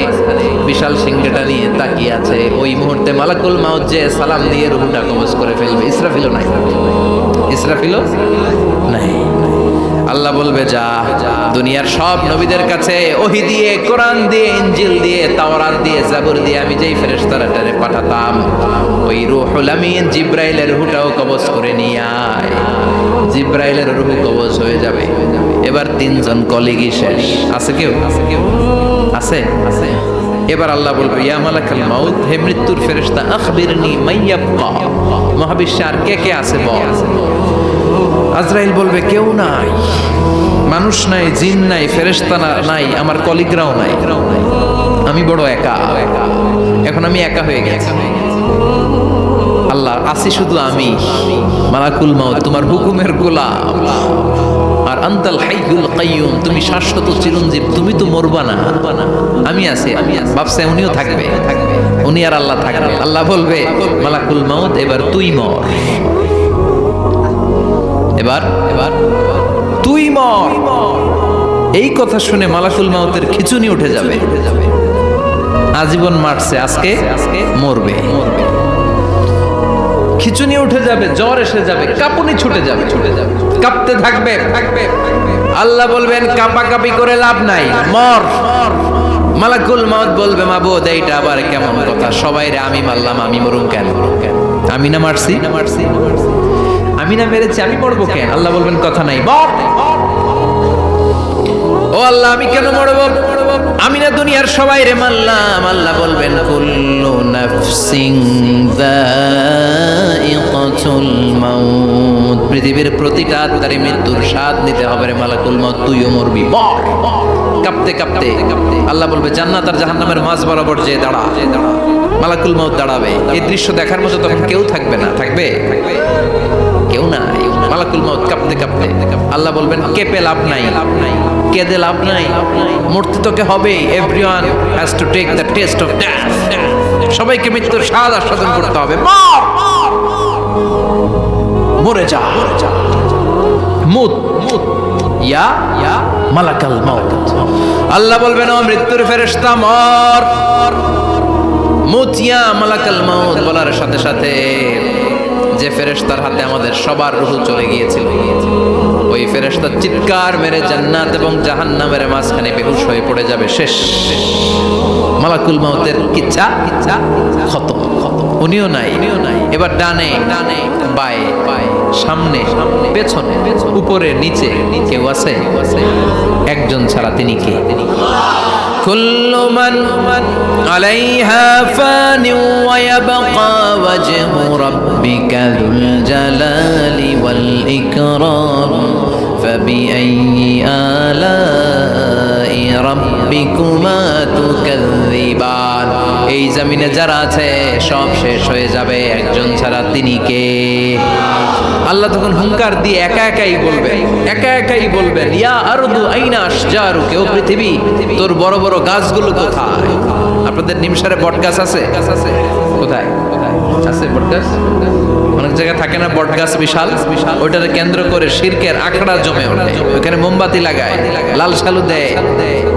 বিশাল সিংহটা নিয়ে তাকিয়ে আছে। ওই মুহূর্তে মালাকুল মাউত যে সালাম দিয়ে রূহটা কবজ করে ফেলবে। ইসরাফিলও নাই। ইসরাফিলও নাই। আল্লাহ বলবে, যা দুনিয়ার সব নবীদের কাছে ওহী দিয়ে, কোরআন দিয়ে, ইনজিল দিয়ে, তাওরাত দিয়ে, জাবুর দিয়ে আমি যেই ফেরেশতাটারে পাঠাতাম, ওই রূহুল আমিন জিব্রাইলের রূহটাও কবজ করে নিয়ে আয়। জিব্রাইলের রূহ কবজ হয়ে যাবে। এবার তিনজন কলিগই শেষ। আছে কেউ? আছে? এবার আল্লাহ বলবে, ইয়া মালাকাল মাউত, হে মৃত্যুর ফেরেশতা, আখবিরনি মাইয়াবকা, মহাবিশ্বে আর কে কে আছে বল। আজরাইল বলবে, কেউ নাই, মানুষ নাই, জিন নাই, ফেরেশতা নাই, আমার কলিগরাও নাই, আমি বড় একা। এখন আমি একা হয়ে গেছি। আল্লাহ, আছি শুধু আমি। মালাকুল মাউত, তোমার হুকুমের গোলাম। আর আনতাল হাইয়ুল কাইয়ুম, তুমি শাশ্বত চিরঞ্জীব, তুমি তো মরবা না। আমি আছি। ভাবছে উনিও থাকবে, উনি আর আল্লাহ থাকবে। আল্লাহ বলবে, মালাকুল মাউত এবার তুই মর। এবার তুই মর। এই কথা শুনে মালাকুল মাউতের খিচুনি উঠে যাবে। আজীবন মারছে, আজকে মরবে। খিচুনি উঠে যাবে, জ্বর এসে যাবে, কাঁপুনি ছুটে যাবে, কাঁপতে থাকবে। আল্লাহ বলবেন, কাঁপাকাঁপি করে লাভ নাই, মর। মালাকুল মাউত বলবে, মাবুদ এইটা আবার কেমন কথা? সবাই রে আমি মারলাম, আমি মরুম কেন? আমি না মারছি, আমি না মেরেছি, আমি মরবো কেন? আল্লাহ বলবেন, কথা নাই, মর। ও আল্লাহ, আমি কেন মরবো? আমি না দুনিয়ার সবাই রে মারলাম। আল্লাহ বলবেন, কুল্লু নাফসিন যায়িকাতুল মাউত, পৃথিবীর প্রতিটা আত্মারে মৃত্যুর স্বাদ নিতে হবে রে মালাকুল মাউত, তুইও মরবি, মর। কাঁপতে কাঁপতে আল্লাহ বলবে, জান্নাত আর জাহান্নামের মাঝ বরাবর যে দাঁড়া। মালাকুল মাউত দাঁড়াবে। এই দৃশ্য দেখার মতো তখন কেউ থাকবে না। থাকবে? কেউ নাই। মালাকুল মাউত কাঁপতে কাঁপতে আল্লাহ বলবেন, কেঁপে লাভ নাই, কেঁদে লাভ নাই, মরতে তোকে হবে। Everyone has to take the taste of death. সবাইকে মৃত্যুর স্বাদ আস্বাদন করতে হবে। মর, মরে যা, মুত, ইয়া মালাকাল মাউত। আল্লাহ বলবেন, ও মৃত্যুর ফেরেশতা, মর, মুত ইয়া মালাকাল মাউত। বলার সাথে সাথে যে ফেরেশতার হাতে আমাদের সবার রূহ চলে গিয়েছিল, ওই ফেরেশতা চিৎকার মেরে জান্নাত এবং জাহান্নামের মাঝখানে বেহুশ হয়ে পড়ে যাবে। শেষ। মালাকুল মাউতের কিচ্ছা খতম। উনিও নাই। এবার ডানে বায়ে, সামনে পেছনে, উপরে নিচে কেউ আছে? একজন ছাড়া, তিনি কে? কুল্লু মান আলাইহা ফানি ওয়া ইয়াবকা ওয়াজহু রাব্বিকা যুল জালালি ওয়াল ইকরাম ফাবিআইয়ি আলাই রাব্বিকুমা তুকাযযিবান। এই জমিনে যারা আছে সব শেষ হয়ে যাবে, একজন ছাড়া, তিনি কে? আল্লাহ তখন হুঙ্কার দিয়ে একা একাই বলবেন, ইয়া আরদু আইনা আশজারুকা, ও পৃথিবী তোর বড় বড় গাছগুলো কোথায়? আপনাদের নিমসারে বট গাছ আছে? কোথায়? আছে বটগাছ, অনেক জায়গায় থাকে না বটগাছ বিশাল, ওইটাকে কেন্দ্র করে শিরকের আখড়া জমে ওঠে, ওখানে মোমবাতি লাগায়, লাল সালু দেয়,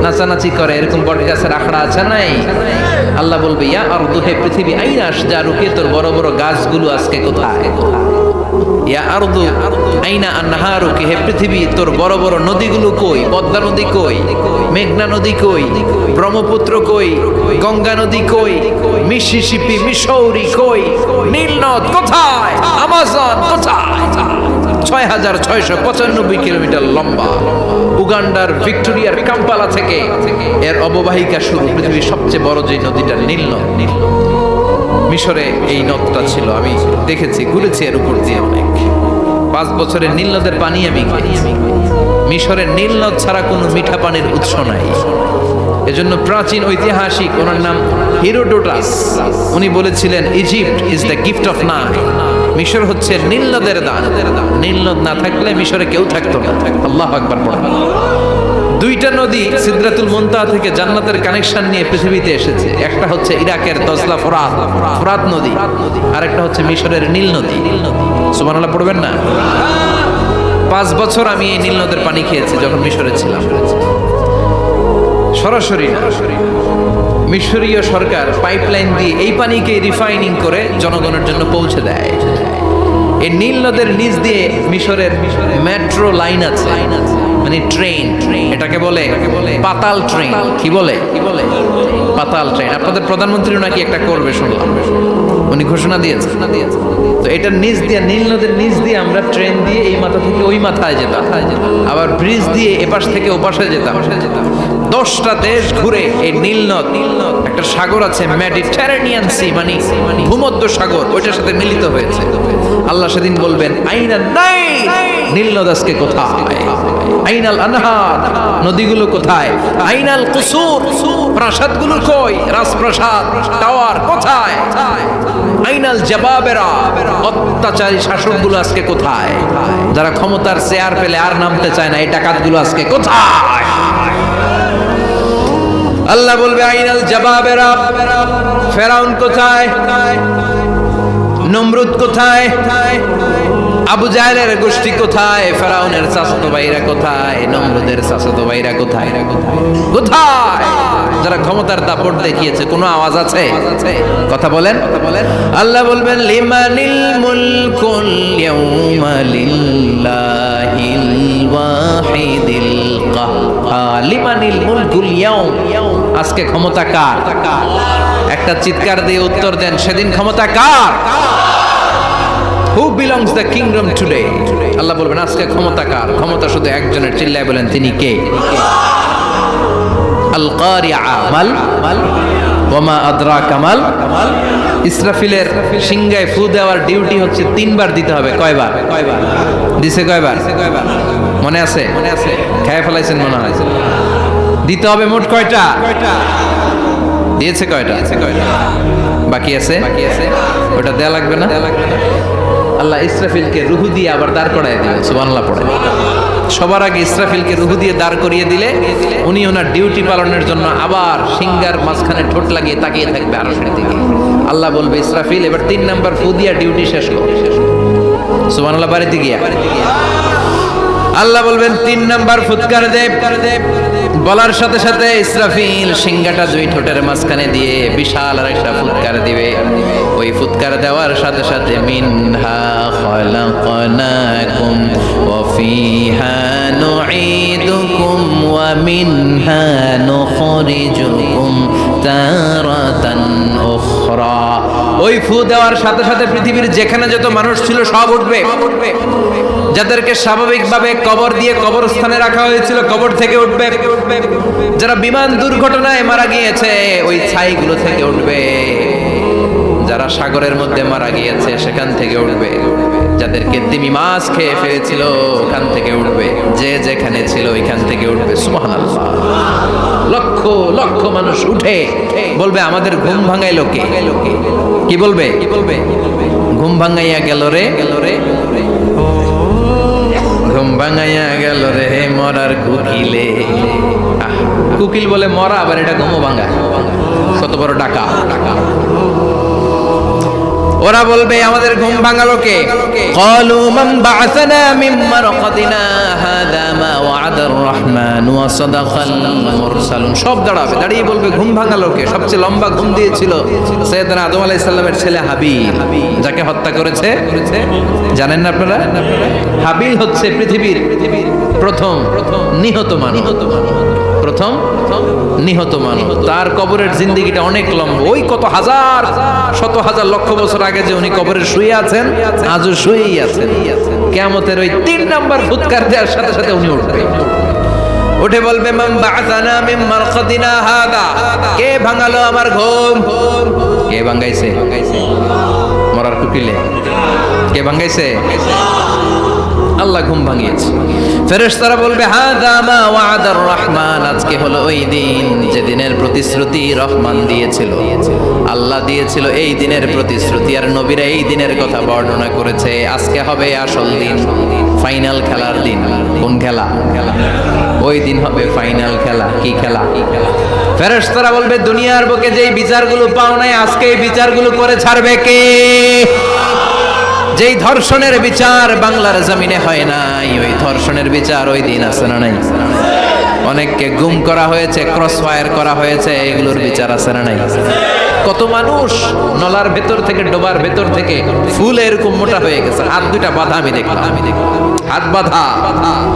নাচানাচি করে, এরকম বটগাছের আখড়া আছে নাই? আল্লাহ বলবে ইয়া আরদু, হে পৃথিবী, আইনা আশজারুকি, তোর বড় বড় গাছগুলো আজকে কোথায়? ইয়া আরদু আইনা আনহারুকি, হে পৃথিবী, তোর বড় বড় নদীগুলো কই? পদ্মা নদী কই? মেঘনা নদী কই? ব্রহ্মপুত্র কই? গঙ্গা নদী কই? মিসিসিপি, মিসৌরি কই? নীল নদ কোথায়? আমাজন কোথায়? ৬,৬৯৫ কিলোমিটার লম্বা, উগান্ডার ভিক্টোরিয়ার কাম্পালা থেকে এর অববাহিকা শুরু। পৃথিবীর সবচেয়ে বড় যে নদীটা নীল নদ। মিশরে এই নদটা ছিল, আমি দেখেছি, ঘুরেছি এর উপর দিয়ে অনেক। 5 বছরের নীল নদের পানি আমি খেয়েছি। মিশরের নীল নদ ছাড়া কোনো মিঠা পানির উৎস নাই। এজন্য প্রাচীন ঐতিহাসিক, ওনার নাম হিরোডোটাস, উনি বলেছিলেন Egypt is the gift of Nile, মিশর হচ্ছে নীল নদের দান। নীল নদ না থাকলে মিশরে কেউ থাকতো না। আল্লাহু আকবার পড়েন। 2টা নদী সিদরাতুল মুনতাহা থেকে জান্নাতের কানেকশন নিয়ে পৃথিবীতে এসেছে। একটা হচ্ছে ইরাকের দজলা ফোরাত নদী, আর একটা হচ্ছে মিশরের নীল নদী। সুবহানাল্লাহ পড়বেন না? 5 বছর আমি এই নীল নদের পানি খেয়েছি যখন মিশরে ছিলাম। সরাসরি না, মিশরীয় সরকার পাইপলাইন দিয়ে এই পানিকে রিফাইনিং করে জনগণের জন্য পৌঁছে দেয়। এই নীল নদের নিচ দিয়ে মিশরের মেট্রো লাইন আছে, মানে ট্রেন, এটাকে বলে পাতাল ট্রেন। কি বলে? পাতাল ট্রেন। আপনাদের প্রধানমন্ত্রী নাকি একটা করবে শুনলাম, উনি ঘোষণা দিয়েছে। তো এটার নিচ দিয়ে, নীল নদের নিচ দিয়ে আমরা ট্রেন দিয়ে এই মাথা থেকে ওই মাথায় যেতাম, আবার ব্রিজ দিয়ে এপাশ থেকে ওপাশে যেতাম। 10টা দেশ ঘুরে এই নীল নদ, একটা সাগর আছে মেডিটেরেনিয়ান সি, মানে ভূমধ্য সাগর, ওইটার সাথে মিলিত হয়েছে। আল্লাহ সেদিন বলবেন আইনা নাই, নীল নদ আজকে কোথায়? আইনাল আনহার, নদীগুলো কোথায়? আইনাল কুসুর, প্রাসাদগুলো কই? রাজপ্রাসাদ, টাওয়ার কোথায়? আইনাল জাবাবেরা, অত্যাচারী শাসকগুলো আজকে কোথায়? যারা ক্ষমতার চেয়ার পেলে আর নামতে চায় না, এই ডাকাতগুলো আজকে কোথায়? আল্লাহ বলবে আইনাল জাবাবেরা, ফেরাউন কোথায়? নমরুদ কোথায়? আবু জাহেলের গোষ্ঠী কোথায়? ফেরাউনের চাচাতো ভাইরা কোথায়? নমরুদের চাচাতো ভাইরা কোথায়? কোথায়? যারা ক্ষমতার দাপট দেখিয়েছে, কোনো আওয়াজ আছে? কথা বলেন। আল্লাহ বলবেন লিমানিল মুলকুল ইয়াউমা লিল্লাহিল ওয়াহিদিল কাহ্হার। লিমানিল মুলকুল ইয়াউম, আজকে ক্ষমতা কার? একটা চিৎকার দিয়ে উত্তর দেন, সেদিন ক্ষমতা কার? Who belongs the kingdom today? আল্লাহ বলবেন আজকে ক্ষমতা কার? ক্ষমতা শুধু একজনের, চিল্লায় বলেন তিনি কে? আল কারিআ, মাল ওয়ামা আদরাকা মাল। ইসরাফিলের সিংহায় ফু দেওয়ার ডিউটি হচ্ছে 3 বার দিতে হবে। কয়বার দিছে? কয়বার মনে আছে? খেয়ে ফেলাইছেন মনে হয়। দিতে হবে মোট কয়টা? দিয়েছে কয়টা? বাকি আছে, ওটা দেয়া লাগবে না? আল্লাহ ইসরাফিলকে রুহু দিয়ে আবার দাঁড় করায় দিলেন। সুবহানাল্লাহ পড়ে। সবার আগে ইসরাফিলকে রুহু দিয়ে দাঁড় করিয়ে দিলে উনি ওনার ডিউটি পালনের জন্য আবার সিংহার মাঝখানে ঠোঁট লাগিয়ে তাকিয়ে থাকবে আরশের দিকে। আল্লাহ বলবে ইসরাফিল এবার 3 নাম্বার ফু দিয়া ডিউটি শেষ করো। সুবহানাল্লাহ। বাড়িতে গিয়া আল্লাহ বলবেন 3 নাম্বার ফুৎকার দে। বলার সাথে সাথে ইসরাফিল সিংহাটা 2 ঠোঁটের মাঝখানে দিয়ে বিশাল আর একটা ফুৎকার দিবে। ওই ফুৎকার দেওয়ার সাথে সাথে মিনহা খালাকনাকুম ওয়া ফিহা নুঈদুকুম ওয়া মিনহা নুখরিজুকুম তারাতান উখরা। ওই ফু দেওয়ার সাথে সাথে পৃথিবীর যেখানে যত মানুষ ছিল সব উঠবে। যাদেরকে স্বাভাবিকভাবে কবর দিয়ে কবরস্থানে রাখা হয়েছিল কবর থেকে উঠবে। যারা বিমান দুর্ঘটনায় মারা গিয়েছে ওই ছাইগুলো থেকে উঠবে। যারা সাগরের মধ্যে মারা গিয়েছে সেখান থেকে উঠবে। যাদেরকে তিমি মাছ খেয়ে ফেলেছিল ওখান থেকে উঠবে। যে যেখানে ছিল ওইখান থেকে উঠবে। সুবহানাল্লাহ। লক্ষ লক্ষ মানুষ উঠে বলবে আমাদের ঘুম ভাঙাইলো কে? কি বলবে? ঘুম ভাঙাইয়া গেল রে, ঘুম ভাঙাইয়া গেল রে মরার কুকিলে। কুকিল বলে মরা, আবার এটা ঘুমো ভাঙা। কত বড় ডাকা। ওরা বলবে আমাদের ঘুম ভাঙালো কে? ক্বালু মান বা'আসানা মিন মারকাদিনা হাযা মা ওয়া'আদার রাহমান ওয়া সাদাকাল মুরসালুন। সব দাঁড়াবে, দাঁড়িয়ে বলবে ঘুম ভাঙালো কে? সবচেয়ে লম্বা ঘুম দিয়েছিল সাইয়েদনা আদম আলাইহিস সালামের ছেলে হাবিল, যাকে হত্যা করেছে জানেন না আপনারা? হাবিল হচ্ছে পৃথিবীর প্রথম নিহত মানব, প্রথম নিহত মানব। তার কবরের জিন্দেগিটা অনেক লম্বা, ওই কত হাজার শত হাজার লক্ষ বছর আগে যে উনি কবরে শুয়ে আছেন, আজও শুয়েই আছেন। কিয়ামতের ওই 3 নাম্বার ফুৎকার দেওয়ার সাথে সাথে উনি উঠবে, উঠে বলবে মান বা'আসানা মিন মারকাদিনা হাদা, কে ভাঙালো আমার ঘুম? কে ভাঙাইছে? মরার কুটিলে কে ভাঙাইছে? আল্লাহ ঘুম ভাঙিয়েছে। ফেরেশতারা বলবে হাযা মা ওয়া'আদার রহমান, আজকে হলো ওই দিন যে দিনের প্রতিশ্রুতি রহমান দিয়েছিল, আল্লাহ দিয়েছিল এই দিনের প্রতিশ্রুতি, আর নবীরা এই দিনের কথা বর্ণনা করেছে। আজকে হবে আসল দিন, ফাইনাল খেলার দিন। কোন খেলা? ওই দিন হবে ফাইনাল খেলা। কি খেলা? ফেরেশতারা বলবে দুনিয়ার বুকে যেই বিচারগুলো পাও নাই, আজকে এই বিচারগুলো করে ছাড়বে কে? যেই ধর্ষণের বিচার বাংলার জমিনে হয় নাই, ওই ধর্ষণের বিচার ওই দিন আছে না নাই? অনেককে গুম করা হয়েছে, ক্রস ফায়ার করা হয়েছে, এগুলোর বিচার আছে না নাই? কত মানুষ নলার ভেতর থেকে, ডোবার ভেতর থেকে ফুল এরকম মোটা হয়ে গেছে, হাত দুইটা বাঁধা আমি দেখলাম, হাত বাঁধা,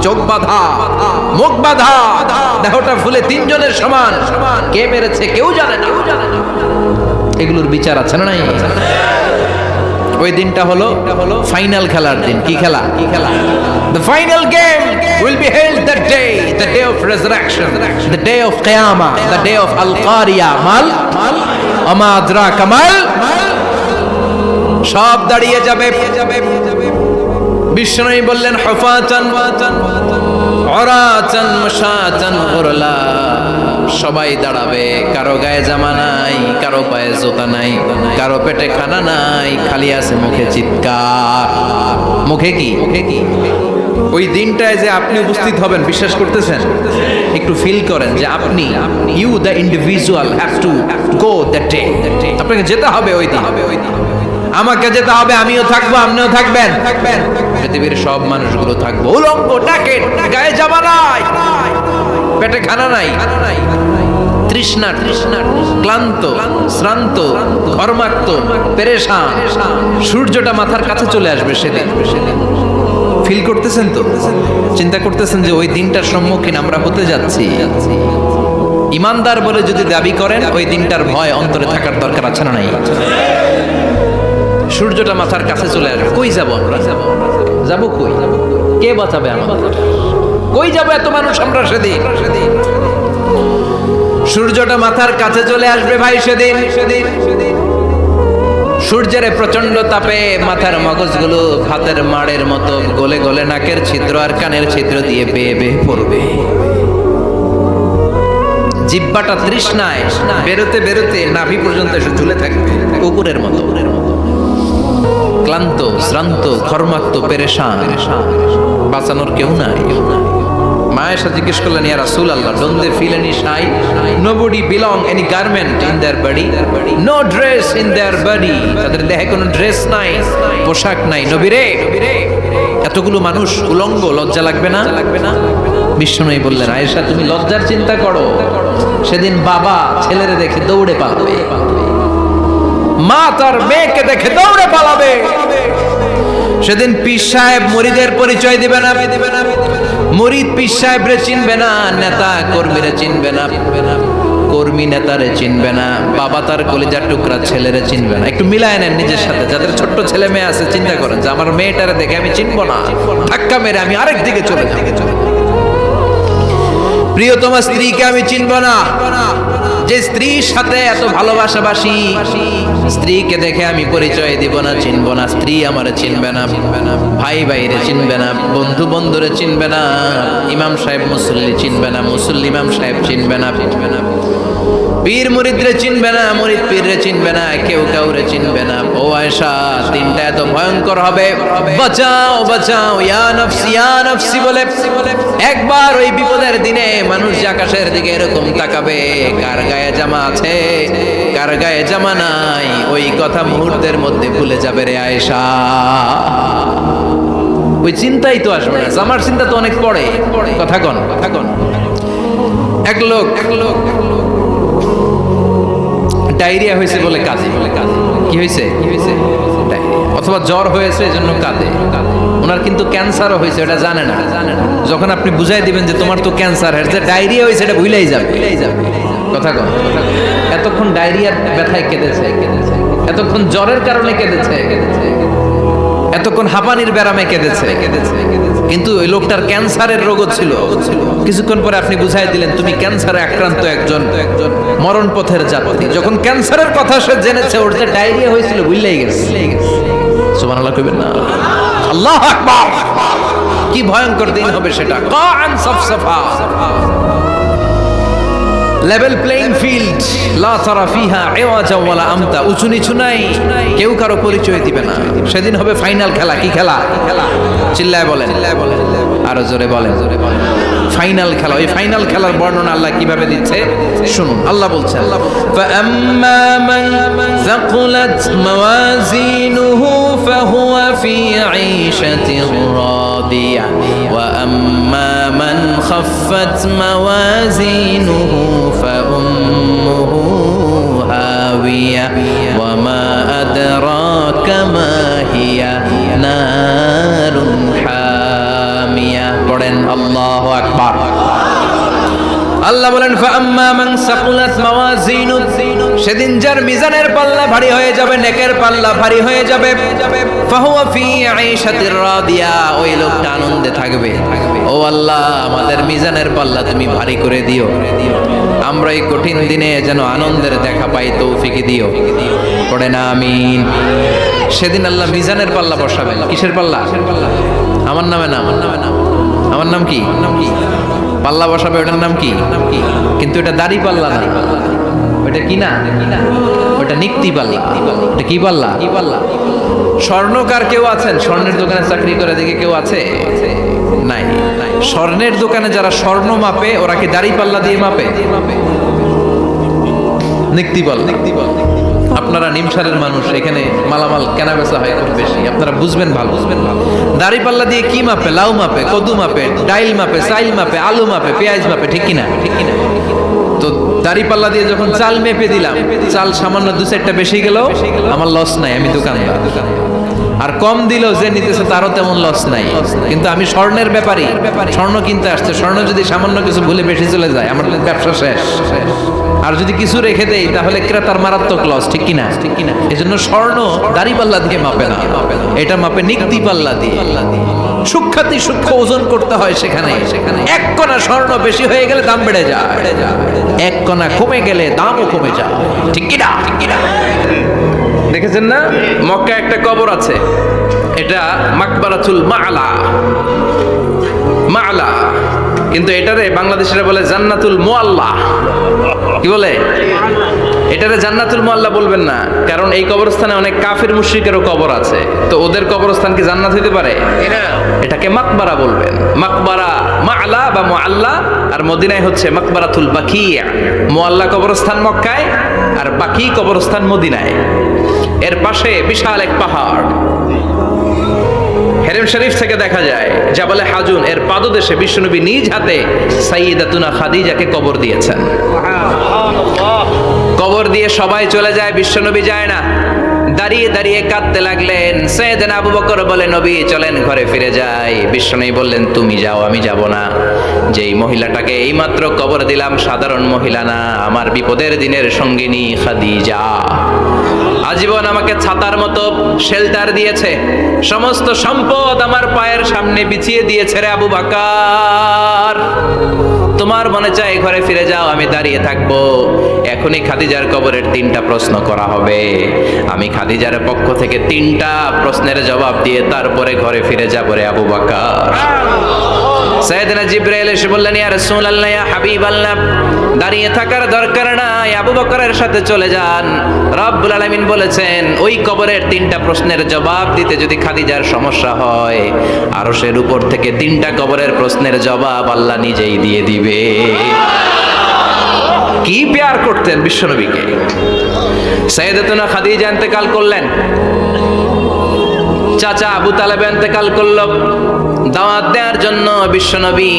চোখ বাঁধা, মুখ বাঁধা, দেহটা ফুলে 3 জনের সমান। কে মেরেছে কেউ জানে না। এগুলোর বিচার আছে না নাই? ওই দিনটা হলো ফাইনাল খেলার দিন। কি খেলা? The final game will be held that day, the day of resurrection, the day of qiyamah, the day of al-qariyah, mal ama adraka mal। সব দাঁড়িয়ে যাবে। বিষ্ণু বললেন হুফাতান উরাতান মুশাতান গুরলা, সবাই দাঁড়াবে, কারো গায়ে জামা নাই, কারো পায়ে জুতা নাই, কারো পেটে খানা নাই, খালি আছে মুখে চিৎকার। মুখে কি? ওই দিনটায় যে আপনি উপস্থিত হবেন, বিশ্বাস করতেছেন? একটু ফিল করেন যে আপনি, you the individual have to go that day. আপনাকে যেতে হবে ওই দিন, আমাকে যেতে হবে, আমিও থাকবো, আপনিও থাকবেন, পৃথিবীর সব মানুষগুলো থাকবো। উলঙ্গ, নাকেট, গায়ে জামা নাই, পেটে খানা নাই, তৃষ্ণা, ক্লান্ত, শ্রান্ত, ঘর্মাক্ত, পেরেশান। সূর্যটা মাথার কাছে চলে আসবে সেদিন। ফিল করতেছেন তো? চিন্তা করতেছেন যে ওই দিনটার সম্মুখীন আমরা হতে যাচ্ছি। ইমানদার বলে যদি দাবি করেন, ওই দিনটার ভয় অন্তরে থাকার দরকার আছে না নাই? সূর্যটা মাথার কাছে চলে আসবে, কই যাব আমরা? যাব কই? কে বাঁচাবে আমাদের? কই যাব এত মানুষ আমরা সেদিন? সূর্যটা মাথার কাছে চলে আসবে ভাই সেদিন। সূর্যের প্রচন্ড তাপে মাথার মগজগুলো ভাতের মাড়ের মতো গলে গলে নাকের ছিদ্র আর কানের ছিদ্র দিয়ে বেয়ে বেয়ে পড়বে। জিহ্বাটা তৃষ্ণায় বেরোতে বেরোতে নাভি পর্যন্ত এসে ঝুলে থাকবে কুকুরের মতো। ক্লান্ত, শ্রান্ত, ঘর্মাক্ত, পেরেশান, বাঁচানোর কেউ নাই। মায়েশা জিজ্ঞেস করলেন, ইয়া রাসূলুল্লাহ, don't they feel any shy? Nobody belong any garment in their body, no dress in their body, তাদের দেহে কোনো ড্রেস নাই, পোশাক নাই। নবী রে, এতগুলো মানুষ উলঙ্গ, লজ্জা লাগবে না? বিষ্ণুই বললেন, আয়েশা তুমি লজ্জার চিন্তা করো, সেদিন বাবা ছেলেরে দেখে দৌড়ে পালাবে, মা তার মেয়েকে দেখে দৌড়ে পালাবে। সেদিন পীর সাহেব মুরিদের পরিচয় দিবে না, মুরিদ পীর সাহেবরে চিনবে না, নেতা কর্মীরে চিনবে না, কর্মী নেতারে চিনবে না, বাবা তার কলিজার টুকরা ছেলেরে চিনবে না। একটু মিলায় নেন নিজের সাথে। যাদের ছোট্ট ছেলে মেয়ে আছে, চিন্তা করেন যে আমার মেয়েটারে দেখে আমি চিনবো না, ধাক্কা মেরে আমি আরেক দিকে চলে যাব। প্রিয়তমা স্ত্রীকে আমি চিনবো না, যে স্ত্রীর সাথে এত ভালোবাসাবাসি, স্ত্রীকে দেখে আমি পরিচয় দিব না, চিনবো না। স্ত্রী আমারে চিনবে না, ভাই ভাইরে চিনবে না, বন্ধু বন্ধুরে চিনবে না, ইমাম সাহেব মুসল্লি চিনবে না, মুসল্লি ইমাম সাহেব চিনবে না, পীর মুরিদরে চিনবে না, মুরিদ পীররে চিনবে না, কেউ কাউরে চিনবে না। ও আয়েশা, দিনটা এত ভয়ঙ্কর হবে, বাঁচাও বাঁচাও, ইয়া নফসি ইয়া নফসি বলে একবার ওই বিপদের দিনে মানুষ আকাশের দিকে এরকম তাকাবে, কার গায়ে জামা আছে, কার গায়ে জামা নাই, ওই কথা মুহূর্তের মধ্যে ভুলে যাবে রে আয়েশা। ওই চিন্তাই তো আসবে না, জামার চিন্তা তো অনেক পড়ে। কথা কন। এক লোক ডায়রিয়া হয়েছে বলে কাঁদে। কি হয়েছে? অথবা জ্বর হয়েছে এজন্য কাঁদে। ওনার কিন্তু ক্যান্সারও হয়েছে, এটা জানে না। যখন আপনি বুঝাই দিবেন যে তোমার তো ক্যান্সার, যে ডায়রিয়া হয়েছে এটা ভুলেই যাবে। কথা কন। এতক্ষণ ডায়রিয়ার ব্যথায় কেঁদেছে, এতক্ষণ জ্বরের কারণে কেঁদেছে, এতক্ষণ হাঁপানির ব্যারামে কেঁদেছে, কিন্তু ওই লোকটার ক্যান্সারের রোগও ছিল। কিছুক্ষণ পরে আপনি বুঝাই দিলেন তুমি ক্যান্সারে আক্রান্ত একজন মরণ পথের যাত্রী। যখন ক্যান্সারের কথা সে জেনেছে, ওর যে ডায়রিয়া হয়েছিল ভুলেই গেছে। সুবহানাল্লাহ কইবেন না? আল্লাহু আকবার। কি ভয়ঙ্কর দিন হবে সেটা। কান সাফসাফা, লেভেল প্লেইং ফিল্ড, লা তারা ফিহা ইওয়াজা ওয়ালা আমতা। উঁচু নিচু নাই, কেউ কারো পরিচয় দিবে না। সেদিন হবে ফাইনাল খেলা। কি খেলা? চিল্লায় বলেন, আরো জোরে বলেন। ফাইনাল খেলা। ওই ফাইনাল খেলার বর্ণনা আল্লাহ কিভাবে দিচ্ছে শুনুন। আল্লাহ বলছেন, ফাআম্মা মান যাকুলাত মাওয়াজিনুহু ফাহুয়া ফি ঈশাতির রাদিয়া ওয়া আম্মা মান খাফফাত মাওয়াজিনুহু ফাউম্মুহু হাওিয়া ওয়া মা আদরাকা মা হিয়া নারুন হামিয়া। পড়েন আল্লাহু আকবার। আল্লাহ বলেন, ফাআম্মা মান সাকুলাত মাওয়াজিনু, সেদিন যার মিজানের পাল্লা ভারী হয়ে যাবে, নেকের পাল্লা ভারী হয়ে যাবে, ফাহুয়া ফি ঈশাতির রাদিয়া, ওই লোকটা আনন্দে থাকবে। ও আল্লাহ, আমাদের মিজানের পাল্লা তুমি ভারী করে দিও, আমরা এই কঠিন দিনে যেন আনন্দের দেখা পাই, তৌফিক দিও। পড়েন আমিন। সেদিন আল্লাহ মিজানের পাল্লা বসাবেন। কিসের পাল্লা? আমার নামে না, আমার নাম কি? পাল্লা বসাবে, ওটার নাম কি? কিন্তু এটা দাড়ি পাল্লা না, ওটা কি না, ওটা নিক্তি পাল্লা। এটা কি পাল্লা? স্বর্ণকার কেউ আছেন? স্বর্ণের দোকানে চাকরি করে দেখে কেউ আছে? নাই। স্বর্ণের দোকানে যারা স্বর্ণ মাপে, ওরা কি দাড়ি পাল্লা দিয়ে মাপে? নিক্তি পাল্লা। আপনারা নিমসারের মানুষ, এখানে মালামাল কেনা বেচা হয় খুব বেশি, আপনারা বুঝবেন ভালো। দাড়ি পাল্লা দিয়ে কি মাপে? লাউ মাপে, কদু মাপে, ডাইল মাপে, চাইল মাপে, আলু মাপে, পেঁয়াজ মাপে, ঠিক কিনা? তো দাড়ি পাল্লা দিয়ে যখন চাল মেপে দিলাম, চাল সামান্য দু চারটা বেশি গেল, আমার লস নাই, আমি দোকানদার। আর কম দিল যে নিতেছে তারও তেমন লস নাই। কিন্তু আমি স্বর্ণের ব্যাপারী, স্বর্ণ কিনতে আসছে, স্বর্ণ যদি সামান্য কিছু ভুলে বেশি চলে যায়, আমার ব্যবসা শেষ। আর যদি কিছু রেখে দেই তাহলে ক্রেতার মারাত্মক লস, ঠিক কিনা? এজন্য স্বর্ণ দাড়ি পাল্লা দিয়ে মাপে না, এটা মাপে নিক্তি পাল্লা দিয়ে। সূক্ষ্মাতি সূক্ষ্ম ওজন করতে হয় সেখানে। এক কণা স্বর্ণ বেশি হয়ে গেলে দাম বেড়ে যায়, এক কণা কমে গেলে দামও কমে যায়, ঠিক কিনা? দেখেছেন না, মক্কা একটা কবর আছে, এটা মাকবারাতুল মা'লা, কিন্তু এটারে বাংলাদেশিরা বলে জান্নাতুল মুআল্লা। কি বলে? এটারে জান্নাতুল মুআল্লা বলবেন না, কারণ এই কবরস্থানে অনেক কাফির মুশরিকেরও কবর আছে। তো ওদের কবরস্থান কি জান্নাত হইতে পারে? এটাকে মাকবারা বলবেন। মাকবারা মা'লা বা মুআল্লা, আর মদিনায় হচ্ছে মাকবারাতুল বাকিয়া। মুআল্লা কবরস্থান মক্কায়, আর বাকি কবরস্থান মদিনায়। এর পাশে বিশাল এক পাহাড়, হেরেম শরীফ থেকে দেখা যায় জাবালে হাজুন, এর পাদদেশে বিশ্বনবী নিজ হাতে সাইয়্যিদাতুনা খাদিজাকে কবর দিয়েছেন। কবর দিয়ে সবাই চলে যায়, বিশ্বনবী যায় না। দাঁড়িয়ে দাঁড়িয়ে কাঁদতে লাগলেন। সাইয়েদনা আবু বকর বলে, নবী চলেন ঘরে ফিরে যাই। বিশ্বনবী বললেন, তুমি যাও, আমি যাব না। যেই মহিলাটাকে এইমাত্র কবর দিলাম সাধারণ মহিলা না, আমার বিপদের দিনের সঙ্গিনী খাদিজা। আজীবন আমাকে ছাতার মতো শেল্টার দিয়েছে, সমস্ত সম্পদ আমার পায়ের সামনে বিছিয়ে দিয়েছে রে আবু বকর। তোমার মনে চায় ঘরে ফিরে যাও, আমি দাঁড়িয়ে থাকবো। এখনই খাদিজার কবরের 3টা প্রশ্ন করা হবে। আমি খাদিজার পক্ষ থেকে 3টা প্রশ্নের জবাব দিয়ে তারপরে ঘরে ফিরে যাবো রে আবু বকর। সাইয়েদনা জিবরাইল এসে বললেন, ইয়া রাসূলুল্লাহ, ইয়া হাবিবাল্লাহ, দাঁড়িয়ে থাকার দরকার নাই, আবু বকরের সাথে চলে যান। রব্বুল আলামিন বলেছেন, ওই কবরের 3টা প্রশ্নের জবাব দিতে যদি খাদিজার সমস্যা হয়, আরশের উপর থেকে 3টা কবরের প্রশ্নের জবাব আল্লাহ নিজেই দিয়ে দিবে। কি প্যার করতেন বিশ্বনবীকে। সাইয়েদাতুনা খাদিজা ইন্তেকাল করলেন, চাচা আবু তালেব ইন্তেকাল করল। দাওয়াত দেওয়ার জন্য বিশ্বনবী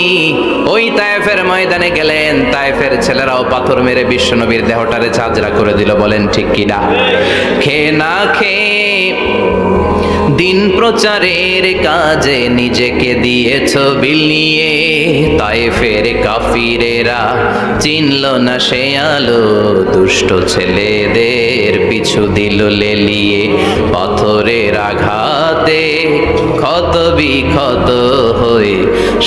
ওই তায়েফের ময়দানে গেলেন। তায়েফের ছেলেরাও পাথর মেরে বিশ্বনবীর দেহটারে ঝাঁঝরা করে দিল। বলেন ঠিক কিনা? খেয়ে না খেয়ে দিন প্রচারের কাজে নিজেকে দিয়েছ বিলিয়ে। তায়েফের কাফিরেরা চিনল না সে আলো, দুষ্ট ছেলেদের পিছু দিল লেলিয়ে। পাথরের আঘাতে ক্ষত বিক্ষত হয়ে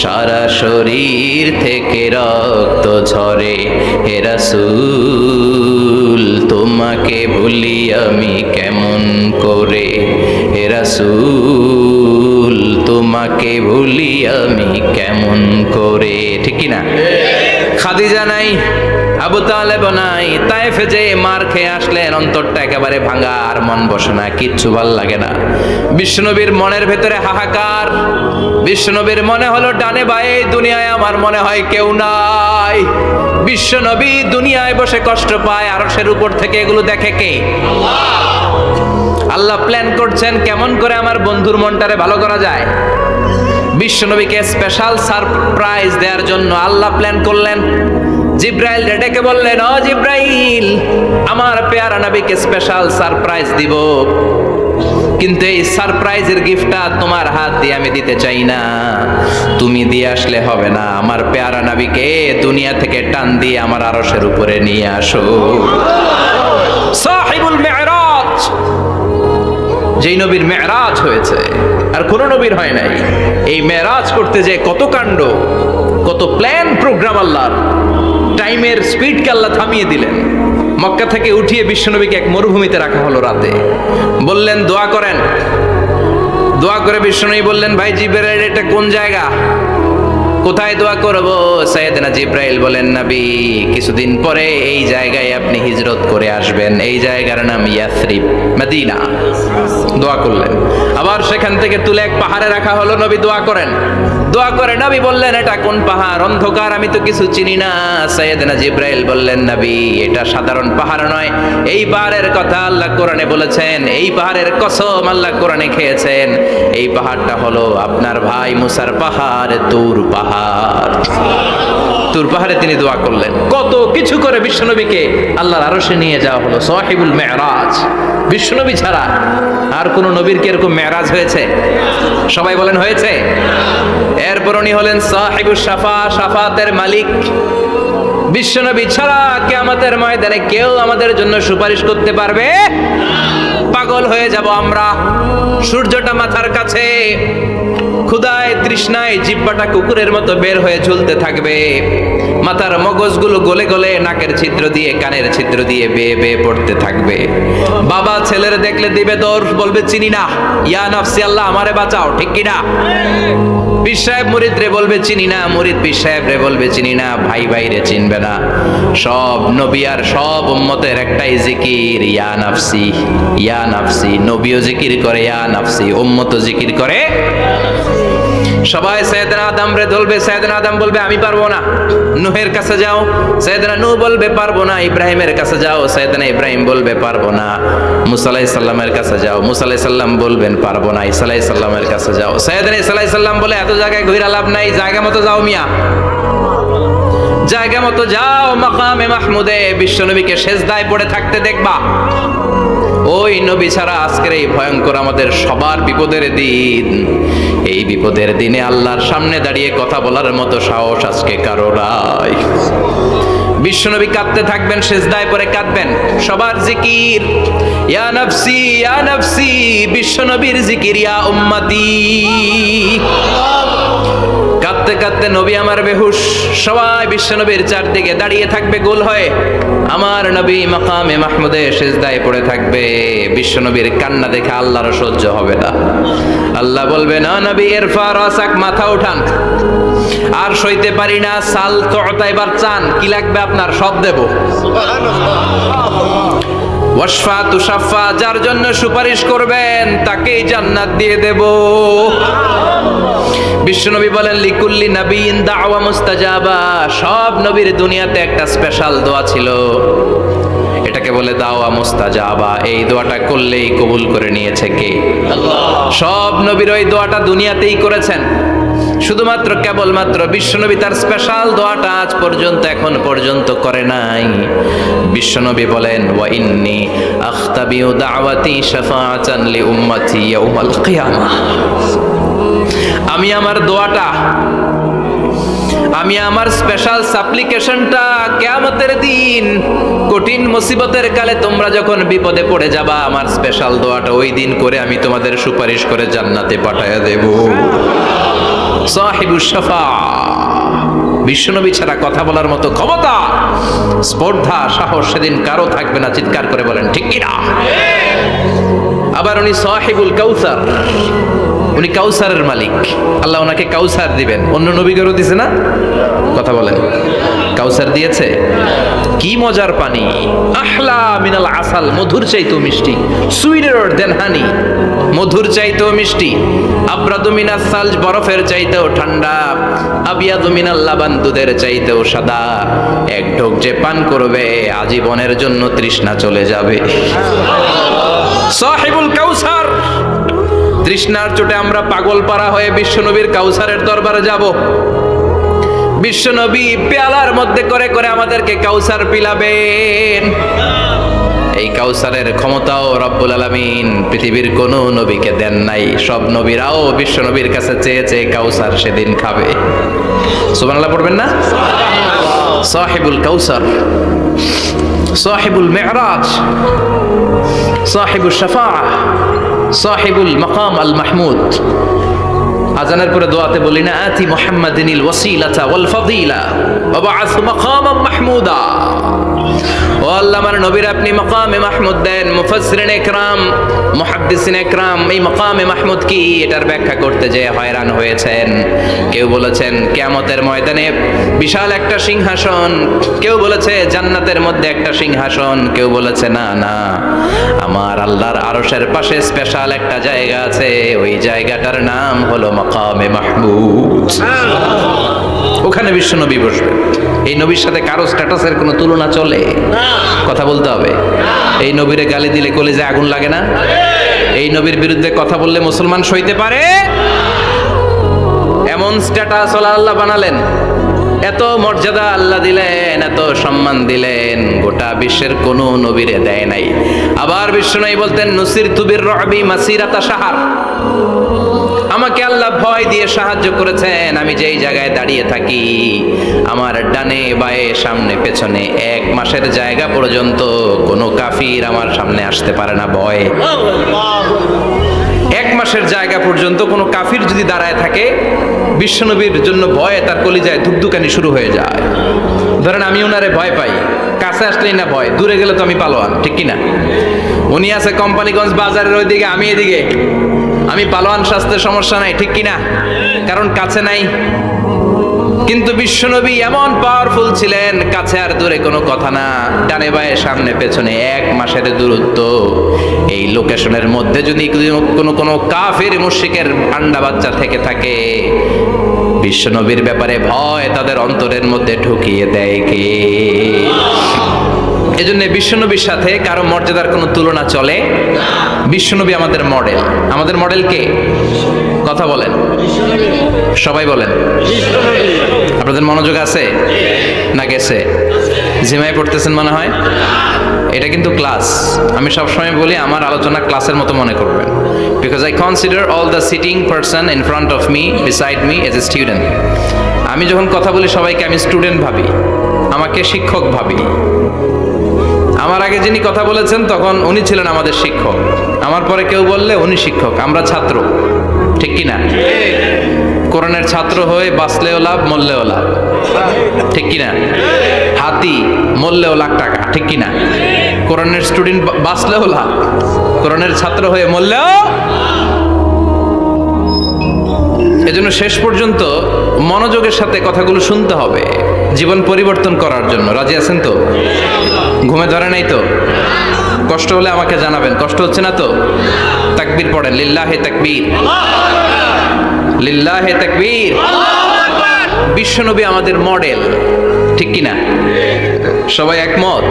সারা শরীর থেকে রক্ত ঝরে। হে রাসূল তোমাকে ভুলি আমি কেমন করে, হে রাসূল তোমাকে ভুলি আমি কেমন করে। ঠিক কি না? খাদিজা নাই, আবু তালেব নাই, তায়েফে যে মার খেয়ে আসলেন, অন্তরটা একেবারে ভাঙা, আর মন বসে না, কিচ্ছু ভাল লাগে না। বিশ্বনবীর মনের ভেতরে হাহাকার। বিশ্বনবীর মনে হলো ডানে বায়ে দুনিয়ায় আমার মনে হয় কেউ নাই। বিশ্বনবী দুনিয়ায় বসে কষ্ট পায়, আরশের উপর থেকে এগুলো দেখে কে? আল্লাহ প্ল্যান করছেন কেমন করে আমার বন্ধুর মনটারে ভালো করা যায়। বিশ্বনবীকে স্পেশাল সারপ্রাইজ দেওয়ার জন্য আল্লাহ প্ল্যান করলেন। জিব্রাইল ডেকে বললেন, ও জিব্রাইল, আমার পেয়ারা নবীকে স্পেশাল সারপ্রাইজ দিব, কিন্তু এই সারপ্রাইজের গিফটটা তোমার হাত দিয়ে আমি দিতে চাই না, তুমি দিয়ে আসলে হবে না। আমার পেয়ারা নবীকে দুনিয়া থেকে টান দিয়ে আমার আরশের উপরে নিয়ে আসো। সাহিবুল মেরাজ, যেই নবীর মেরাজ হয়েছে আর কোন নবীর হয় নাই। এই মেরাজ করতে যে কত কাণ্ড, কত প্ল্যান প্রোগ্রাম আল্লাহর। টাইমের স্পিডকে আল্লাহ থামিয়ে দিলেন। মক্কা থেকে উঠিয়ে বিশ্বনবীকে এক মরুভূমিতে রাখা হলো রাতে। বললেন দোয়া করেন। দোয়া করে বিশ্বনবী বললেন, ভাই জিবরাইল এটা কোন জায়গা, কোথায় দোয়া করব? সাইয়েদনা জিব্রাইল বলেন, নবী কিছুদিন পরে এই জায়গায় আপনি হিজরত করে আসবেন, এই জায়গার নাম ইয়াসরিব, মদিনা। দোয়া করলেন। আবার সেখান থেকে তুলে এক পাহাড়ে রাখা হলো, নবী দোয়া করেন। দোয়া করে নবী বললেন, এটা কোন পাহাড়? অন্ধকার, আমি তো কিছু চিনি না। সাইয়েদনা জিব্রাইল বললেন, নবী এটা সাধারণ পাহাড় নয়, এই পাহাড়ের কথা আল্লাহ কোরআনে বলেছেন, এই পাহাড়ের কসম আল্লাহ কোরআনে খেয়েছেন। এই পাহাড়টা হলো আপনার ভাই মুসার পাহাড়, তুর পাহাড়। তুর পাহাড়ে তিনি দোয়া করলেন। কত কিছু করে বিশ্বনবীকে আল্লাহর আরশে নিয়ে যাওয়া হলো। সাহিবুল মেরাজ। বিশ্বনবী ছাড়া আর কোন নবীর কি এরকম মেরাজ হয়েছে? সবাই বলেন হয়েছে। এরপর উনি হলেন সাহিবুস শাফা, শাফাতের মালিক। বিশ্বনবী ছাড়া কিয়ামতের ময়দানে কেউ আমাদের জন্য সুপারিশ করতে পারবে? পাগল হয়ে যাব আমরা। সূর্যটা মাথার কাছে, ক্ষুধায় তৃষ্ণায় জিহ্বাটা কুকুরের মতো বের হয়ে ঝুলতে থাকবে। মাথার মগজগুলো গলে গলে নাকের ছিদ্র দিয়ে কানের ছিদ্র দিয়ে বেয়ে বেয়ে পড়তে থাকবে। বাবা ছেলের দেখলে দিবে দৌড়, বলবে চিনি না, ইয়া নাফসি আল্লাহ আমারে বাঁচাও। ঠিক কিনা? পীর সাহেব মুরিদ রে বলবে চিনি না, মুরিদ পীর সাহেব রে বলবে চিনি না, ভাই ভাই রে চিনবে না। সব নবী আর সব উম্মতের একটাই জিকির, ইয়া নাফসি, ইয়া নাফসি। নবীও জিকির করে ইয়া নাফসি, উম্মতও জিকির করে। সবাই সাইয়েদনা আদম রে ধরবে, সাইয়েদনা আদম বলবে আমি পারবো না। নূহের কাছে যাও, সাইয়েদনা নূহ বলবে পারবো না। ইব্রাহিমের কাছে যাও, সাইয়েদনা ইব্রাহিম বলবে পারবো না। মুসা আলাইহিস সালামের কাছে যাও, মুসা আলাইহিস সালাম বলবেন পারবো না। ঈসা আলাইহিস সালামের কাছে যাও, সাইয়েদনা ঈসা আলাইহিস সালাম বলে এত জায়গায় ঘুরে লাভ নাই, জায়গা মতো যাও মিয়া, জায়গা মতো যাও। মাকামে মাহমুদে বিশ্বনবীকে সেজদায় পড়ে থাকতে দেখবা। ওই নবী ছাড়া আজকের এই ভয়ঙ্কর আমাদের সবার বিপদের দিন। এই বিপদের দিনে আল্লাহর সামনে দাঁড়িয়ে কথা বলার মতো সাহস আজকে কারো নাই। বিশ্বনবী কাঁদতে থাকবেন, সেজদায় পড়ে কাঁদবেন। সবার জিকির ইয়া নাফসি, ইয়া নাফসি। বিশ্বনবীর জিকির ইয়া উম্মতি। কাঁদতে কাঁদতে নবী আমার বেহুশ। সবাই বিশ্বনবীর চারদিকে দাঁড়িয়ে থাকবে গোল হয়ে। আমার নবী মাকামে মাহমুদে সেজদায় পড়ে থাকবে। বিশ্বনবীর কান্না দেখে আল্লাহর সহ্য হবে না। আল্লাহ বলবে, না নবী ইরফা রাসাক, মাথা উঠান, আর সইতে পারি না। সাল তোতা, এবার চান, কি লাগবে আপনার সব দেব। ওয়াশফা তুশাফা, যার জন্য সুপারিশ করবেন তাকেই জান্নাত দিয়ে দেব। বিশ্বনবী বলেন লিকুল্লি নাবিয়িন দাওয়া মুস্তাজাবা, সব নবীর দুনিয়াতে একটা স্পেশাল দোয়া ছিল, এটাকে বলে দাওয়া মুস্তাজাবা। এই দোয়াটা করলেই কবুল করে নিয়েছে কে? আল্লাহ। সব নবীর ওই দোয়াটা দুনিয়াতেই করেছেন, শুধুমাত্র কেবলমাত্র বিশ্বনবী তার স্পেশাল দোয়াটা আজ পর্যন্ত এখন পর্যন্ত করে নাই। বিশ্বনবী বলেন ওয়া ইন্নী আখতাবিউ দাওয়াতি শাফাআতান লি উম্মতি ইয়াউমাল কিয়ামাহ, আমি আমার দোয়াটা, আমি আমার স্পেশাল সাপ্লিকেশনটা কিয়ামতের দিন কঠিন মুসিবতের কালে তোমরা যখন বিপদে পড়ে যাবা, আমার স্পেশাল দোয়াটা ওই দিন করে আমি তোমাদের সুপারিশ করে জান্নাতে পাঠায়া দেব। সাহিবুশ শাফা, বিশ্বনবী ছাড়া কথা বলার মতো ক্ষমতা, স্পর্ধা, সাহস সেদিন কারো থাকবে না। চিৎকার করে বলেন ঠিক কি না? আবার উনি সাহিবুল কাউসার, উনি কাউসারের মালিক। আল্লাহ ওনাকে কাউসার দিবেন, অন্য নবীদেরও দিছে না? কথা বলেন, কাউসার দিয়েছে। কি মজার পানি, আহলা মিনাল আসাল, মধুর চাইতেও মিষ্টি, সুইটার দেন হানি, মধুর চাইতেও মিষ্টি। আবরাদু মিনাস সালজ, বরফের চাইতেও ঠান্ডা। আবিয়াদু মিনাল লাবান, দুধের চাইতেও সাদা। এক ঢোক যে পান করবে আজীবনের জন্য তৃষ্ণা চলে যাবে। সাহিবুল কাউসার, তৃষ্ণার চোটে আমরা পাগল পারা হয়ে বিশ্বনবীর কাউসারের দরবারে যাব। বিশ্বনবী পেয়ালার মধ্যে করে করে আমাদেরকে কাউসার পিলাবেন। এই কাউসারের ক্ষমতাও রব্বুল আলামিন পৃথিবীর কোনো নবীকে দেন নাই। সব নবীরাও বিশ্বনবীর কাছে চেয়ে চেয়ে কাউসার সেদিন খাবে। সুবহানাল্লাহ পড়বেন না? সাহিবুল কাউসার, সাহিবুল মি'রাজ, সাহিবুশ শাফাআহ, সাহিবুল মাকাম আল মাহমুদ। আজানের পরে দোয়াতে বলি না, আতি মুহাম্মাদিনিল ওয়াসিলাতা ওয়াল ফাদিলা ওয়া বা'আস মাকামান মাহমুদা। ও আল্লাহ, আমার নবীর আপনি মাকামে মাহমুদ দেন। মুফাসসিরিন ইকরাম, মুহাদ্দিসিন ইকরাম এই মাকামে মাহমুদ কি এটার ব্যাখ্যা করতে যে হয়রান হয়েছেন। কেউ বলেছেন কিয়ামতের ময়দানে বিশাল একটা সিংহাসন, কেউ বলেছে জান্নাতের মধ্যে একটা সিংহাসন, কেউ বলেছে না না, আমার আল্লাহর আরশের পাশে স্পেশাল একটা জায়গা আছে, ওই জায়গাটার নাম হলো মাকামে মাহমুদ। ওখানে বিশ্বনবী বসবেন। এই নবীর সাথে কারো স্ট্যাটাসের কোনো তুলনা চলে? কথা বলতে হবে। এই নবীরে গালি দিলে কলিজায় আগুন লাগে না? এই নবীর বিরুদ্ধে কথা বললে মুসলমান সইতে পারে? এমন স্ট্যাটাস আল্লাহ বানালেন, এত মর্যাদা আল্লাহ দিলেন, এত সম্মান দিলেন, গোটা বিশ্বের কোনো নবীরে দেয় নাই। আবার বিশ্বনবী বলতেন নুসিরতু বির-রু'বি মাসিরাতা শাহর, আমাকে আল্লাহ ভয় দিয়ে সাহায্য করেছেন। আমি যেই জায়গায় দাঁড়িয়ে থাকি, আমার ডানে বায়ে সামনে পেছনে 1 মাসের জায়গা পর্যন্ত কোনো কাফির আমার সামনে আসতে পারে না ভয়ে। 1 মাসের জায়গা পর্যন্ত কোনো কাফির যদি দাঁড়ায় থাকে, বিশ্বনবীর জন্য ভয়ে তার কলিজায় ধুকধুকানি শুরু হয়ে যায়। ধরেন আমি ওনারে ভয় পাই, কাছে আসলেই না ভয়, দূরে গেলে তো আমি পালোয়ান, ঠিক কিনা? উনি আছে কোম্পানিগঞ্জ বাজারের ওইদিকে, আমি এদিকে, আমি পালোয়ান, স্বাস্থ্যের সমস্যা নাই, ঠিক কিনা? কারণ কাছে নাই। কিন্তু বিশ্বনবী এমন পাওয়ারফুল ছিলেন, কাছে আর দূরে কোনো কথা না, ডানে বায়ে সামনে পেছনে 1 মাসের দূরত্ব। এই লোকেশনের মধ্যে যদি কোনো কাফির মুশরিকের আন্ডা বাচ্চা থেকে থাকে, বিশ্বনবীর ব্যাপারে ভয় তাদের অন্তরের মধ্যে ঢুকিয়ে দেয় কে? এজন্য বিশ্বনবীর সাথে কারো মর্যাদার কোনো তুলনা চলে? বিশ্বনবী আমাদের মডেল। আমাদের মডেল কে? কথা বলেন, সবাই বলেন। আপনাদের মনোযোগ আছে না গেছে? জিমায় পড়তেছেন মনে হয়। এটা কিন্তু ক্লাস। আমি সবসময় বলি আমার আলোচনা ক্লাসের মতো মনে করবেন, because I consider all the sitting person in front of me, beside me as a student. আমি যখন কথা বলি সবাইকে আমি স্টুডেন্ট ভাবি, আমাকে শিক্ষক ভাবি। আমার আগে যিনি কথা বলেছেন তখন উনি ছিলেন আমাদের শিক্ষক, আমার পরে কেউ বললে উনি শিক্ষক, আমরা ছাত্র, ঠিক কিনা? কোরআনের ছাত্র হয়ে বাঁচলেও লাভ, মরলেও লাভ, ঠিক কিনা? হাতি মরলেও লাখ টাকা, ঠিক কিনা? কোরআনের স্টুডেন্ট বাঁচলেও লাভ, কোরআনের ছাত্র হয়ে মরলেও। এজন্য শেষ পর্যন্ত মনোযোগের সাথে কথাগুলো শুনতে হবে জীবন পরিবর্তন করার জন্য। রাজি আছেন তো? ঘুমে ধরে নাই তো? কষ্ট হলে আমাকে জানাবেন। কষ্ট হচ্ছে না তো? তাকবীর পড়েন, লিল্লাহি তাকবীর, লিল্লাহে তাকবীর। বিশ্বনবী আমাদের মডেল, ঠিক কিনা? সবাই একমত?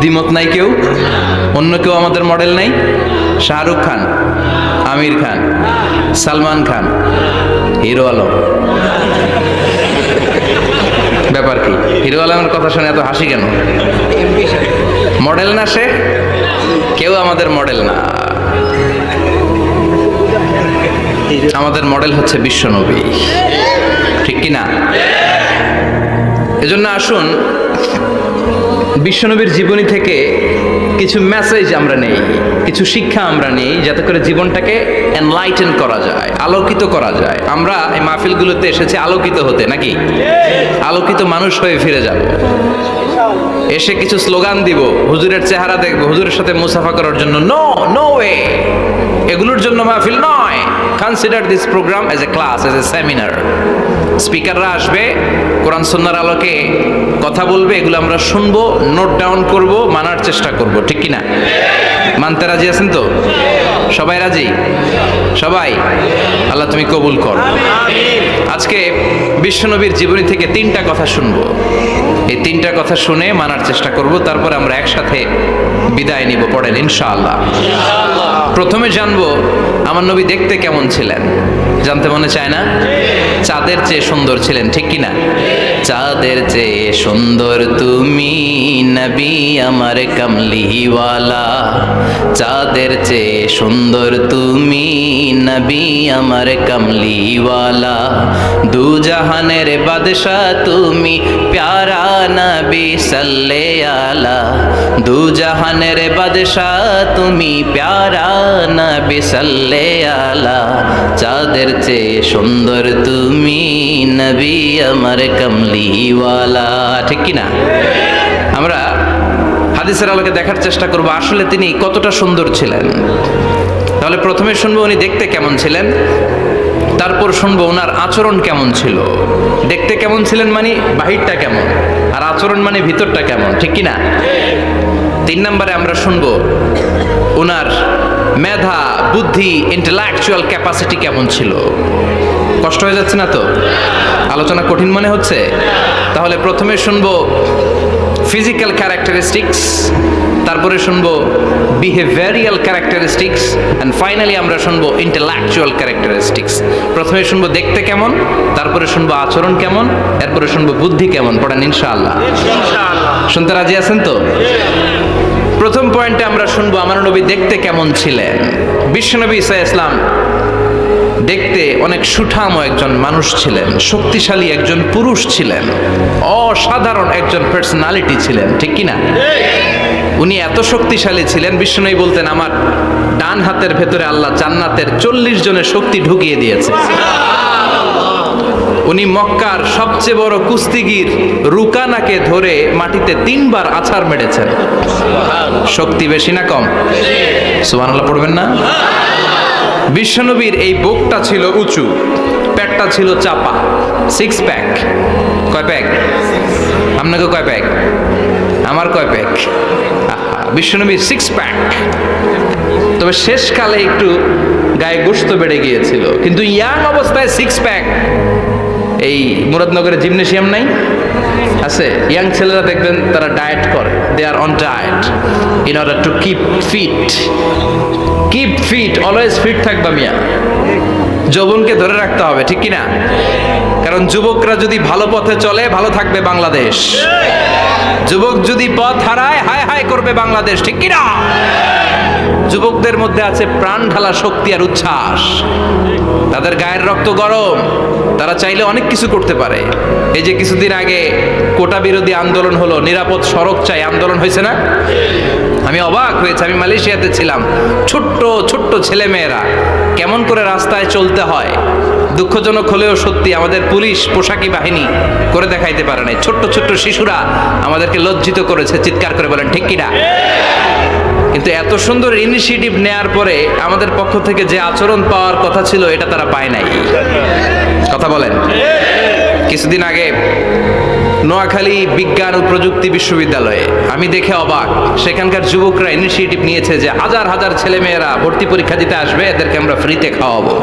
দ্বিমত নাই কেউ? অন্য কেউ আমাদের মডেল নাই? শাহরুখ খান, আমির খান, সালমান খান, হিরো আলম। ব্যাপার কি? হিরো আলমের কথা শুনে এত হাসি কেন? মডেল না সে? কেউ আমাদের মডেল না। আমাদের মডেল হচ্ছে বিশ্বনবী, ঠিক কিনা? এজন্য আসুন বিশ্বনবীর জীবনী থেকে কিছু মেসেজ আমরা নেই, কিছু শিক্ষা আমরা নেই, যাতে করে জীবনটাকে এনলাইটেন করা যায়, আলোকিত করা যায়। আমরা এই মাহফিলগুলোতে এসেছি আলোকিত হতে, নাকি? আলোকিত মানুষ হয়ে ফিরে যাব। এসে কিছু স্লোগান দিব, হুজুরের চেহারা দেখবো, হুজুরের সাথে মুসাফা করার জন্য, নো নো ওয়ে। এগুলোর জন্য মাহফিল নয়। Consider this programme as a class, as a seminar. স্পিকাররা আসবে, কোরআন সুন্নাহর আলোকে কথা বলবে, এগুলো আমরা শুনবো, নোট ডাউন করব, মানার চেষ্টা করব, ঠিক কিনা? মানতে রাজি আছেন তো? সবাই রাজি? সবাই? আল্লাহ তুমি কবুল কর। আজকে বিশ্বনবীর জীবনী থেকে 3টা কথা শুনবো। এই 3টা কথা শুনে মানার চেষ্টা করব, তারপর আমরা একসাথে বিদায় নিব। পড়েন ইনশাআল্লাহ। প্রথমে জানবো আমার নবী দেখতে কেমন ছিলেন। জানতে মনে চায় না? চাঁদের চেয়ে সুন্দর ছিলেন, ঠিক কিনা? চাঁদের চেয়ে সুন্দর তুমি নবী আমার কামলিওয়ালা। চাঁদের চেয়ে সুন্দর তুমি নবী আমার কামলিওয়ালা। দু জাহানের বাদশাহ তুমি প্যারা নবী সাল্লে আলা। দু জাহানের বাদশাহ তুমি প্যারা নবী সাল্লে আলা। চাঁদের চেয়ে সুন্দর তুমি নবী আমার কামলিওয়ালা, ঠিক কিনা? আমরা হাদিসের আলোকে দেখার চেষ্টা করব আসলে তিনি কতটা সুন্দর ছিলেন। তাহলে প্রথমে শুনবো উনি দেখতে কেমন ছিলেন, তারপর শুনবো ওনার আচরণ কেমন ছিল। দেখতে কেমন ছিলেন মানে বাহিরটা কেমন, আর আচরণ মানে ভিতরটা কেমন, ঠিক কিনা? 3 নম্বরে আমরা শুনবো ওনার মেধা, বুদ্ধি, ইন্টেলেকচুয়াল ক্যাপাসিটি কেমন ছিল। কষ্ট হয়ে যাচ্ছে না তো? আলোচনা কঠিন মনে হচ্ছে? তাহলে প্রথমে শুনবো ফিজিক্যাল ক্যারেক্টারিস্টিক্স, তারপরে শুনবো বিহেভিয়ারিয়াল ক্যারেক্টারিস্টিক্স, এন্ড ফাইনালি আমরা শুনবো ইন্টেলেকচুয়াল ক্যারেক্টারিস্টিক্স। প্রথমে শুনবো দেখতে কেমন, তারপরে শুনবো আচরণ কেমন, এরপরে শুনবো বুদ্ধি কেমন। পড়েন ইনশাআল্লাহ। শুনতে রাজি আছেন তো? প্রথম পয়েন্টে আমরা শুনবো আমার নবী দেখতে কেমন ছিলেন। বিশ্বনবী ঈসা ইসলাম দেখতে অনেক সুঠাম একজন মানুষ ছিলেন, শক্তিশালী একজন পুরুষ ছিলেন, অসাধারণ একজন পার্সোনালিটি ছিলেন, ঠিক কিনা? উনি এত শক্তিশালী ছিলেন, বিশ্বনবী বলতেন আমার ডান হাতের ভেতরে আল্লাহ জান্নাতের 40 জনের শক্তি ঢুকিয়ে দিয়েছে। উনি মক্কার সবচেয়ে বড় কুস্তিগির রুকানাকে ধরে মাটিতে 3 বার আছাড় মেরেছেন। শক্তি বেশি না কম? সুবহানাল্লাহ পড়বেন না? বিশ্বনবীর এই বুকটা ছিল উঁচু, পেটটা ছিল চাপা, 6 প্যাক। কয় প্যাক? আপনাকে কয় প্যাক? আমার কয় প্যাক? বিশ্বনবীর 6 প্যাক। তবে শেষকালে একটু গায়ে গোশত বেড়ে গিয়েছিল, কিন্তু ইয়াং অবস্থায় 6 প্যাক। এই মুরাদনগরে জিমনেশিয়াম নাই? আছে। ইয়াং ছেলেরা দেখবেন তারা ডায়েট করে, they are on diet in order to keep fit. Keep fit, always fit থাকবা মিয়া। যৌবনকে ধরে রাখতে হবে, ঠিক কিনা? কারণ যুবকরা যদি ভালো পথে চলে, ভালো থাকবে বাংলাদেশ। যুবক যদি পথ হারায়, হায় হায় করবে বাংলাদেশ, ঠিক কিনা? যুবকদের মধ্যে আছে প্রাণ ঢালা শক্তি আর উচ্ছ্বাস। তাদের গায়ের রক্ত গরম, তারা চাইলে অনেক কিছু করতে পারে। এই যে কিছুদিন আগে কোটা বিরোধী আন্দোলন হলো, নিরাপদ সড়ক চাই আন্দোলন হয়েছে না? আমি অবাক হয়েছে। আমি মালয়েশিয়াতে ছিলাম, ছোট্ট ছোট্ট ছেলে মেয়েরা কেমন করে রাস্তায় চলতে হয়, দুঃখজনক হলেও সত্যি, আমাদের পুলিশ পোশাকি বাহিনী করে দেখাইতে পারে নাই। ছোট্ট ছোট্ট শিশুরা আমাদেরকে লজ্জিত করেছে, চিৎকার করে বলেন ঠিক কিনা? কিন্তু এত সুন্দর ইনিশিয়েটিভ নেয়ার পরে আমাদের পক্ষ থেকে যে আচরণ পাওয়ার কথা ছিল, এটা তারা পায় নাই। কথা বলেন। কিছুদিন আগে নোয়াখালী বিজ্ঞান ও প্রযুক্তি বিশ্ববিদ্যালয়ে আমি দেখে অবাক, সেখানকার যুবকরা ইনিশিয়েটিভ নিয়েছে যে হাজার হাজার ছেলেমেয়েরা ভর্তি পরীক্ষা দিতে আসবে, এদেরকে আমরা ফ্রিতে খাওয়াবো,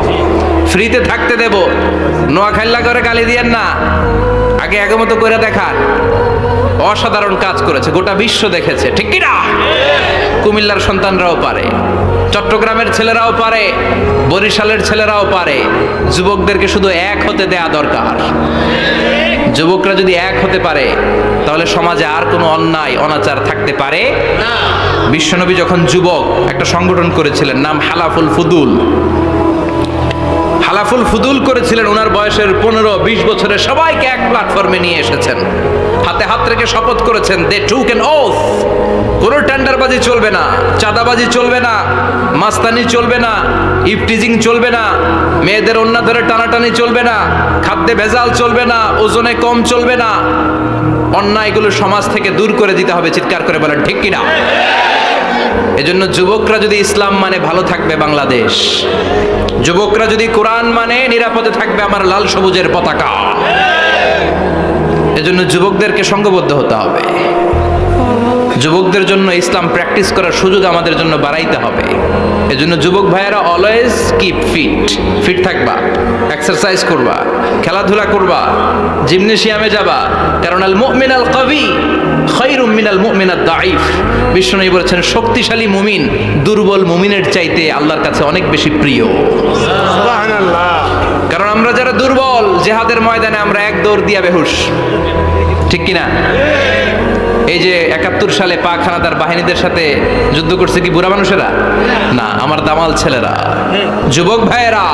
ফ্রিতে থাকতে দেব। নোয়াখালী করে গালি দিয়েন না, আগে আগমত করে দেখান। অসাধারণ কাজ করেছে, গোটা বিশ্ব দেখেছে, ঠিক কি না? কুমিল্লার সন্তানরাও পারে, চট্টগ্রামের ছেলেরাও পারে, বরিশালের ছেলেরাও পারে। যুবকদেরকে শুধু এক হতে দেয়া দরকার। যুবকরা যদি এক হতে পারে তাহলে সমাজে আর কোনো অন্যায় অনাচার থাকতে পারে না। বিশ্বনবী যখন যুবক একটা সংগঠন করেছিলেন, নাম হালাফুল ফুদুল। হালাফুল ফুদুল করেছিলেন, ওনার বয়সের 15-20 বছরের সবাইকে এক প্ল্যাটফর্মে নিয়ে এসেছেন, হাতে হাত রেখে শপথ করেছেন, দে টুক অ্যান ওথ, কোনো টেন্ডারবাজি চলবে না, চাঁদাবাজি চলবে না, মাস্তানি চলবে না, ইফটিজিং চলবে না, মেয়েদের ওন্না ধরে টানাটানি চলবে না, খাদ্যে ভেজাল চলবে না, ওজনে কম চলবে না, অন্যায়গুলো সমাজ থেকে দূর করে দিতে হবে। চিৎকার করে বলেন ঠিক কিনা? এজন্য যুবকরা যদি ইসলাম মানে ভালো থাকবে বাংলাদেশ, যুবকরা যদি কোরআন মানে নিরাপদে থাকবে আমার লাল সবুজের পতাকা। এজন্য যুবকদেরকে সংঘবদ্ধ হতে হবে, যুবকদের জন্য ইসলাম প্র্যাকটিস করার সুযোগ আমাদের জন্য বাড়াইতে হবে। এজন্য যুবক ভাইয়েরা অলওয়েজ কিপ ফিট, ফিট থাকবা, এক্সারসাইজ করবা, খেলাধুলা করবা, জিমনেশিয়ামে যাবা, কারণ আল মুমিন আল কবি খায়রুম মিনাল মুমিন আদ দাঈফ। বিশ্বনবী বলেছেন শক্তিশালী মুমিন দুর্বল মুমিনের চাইতে আল্লাহর কাছে অনেক বেশি প্রিয়। সুবহানাল্লাহ। কারণ আমরা যারা দুর্বল, জিহাদের ময়দানে আমরা এক দৌড় দিয়া বেহুশ, ঠিক কিনা? এই যে 71 সালে পাক হানাদার বাহিনীদের সাথে যুদ্ধ করছে কি বুড়া মানুষেরা না, আমার দামাল ছেলেরা, যুবক ভাইয়েরা।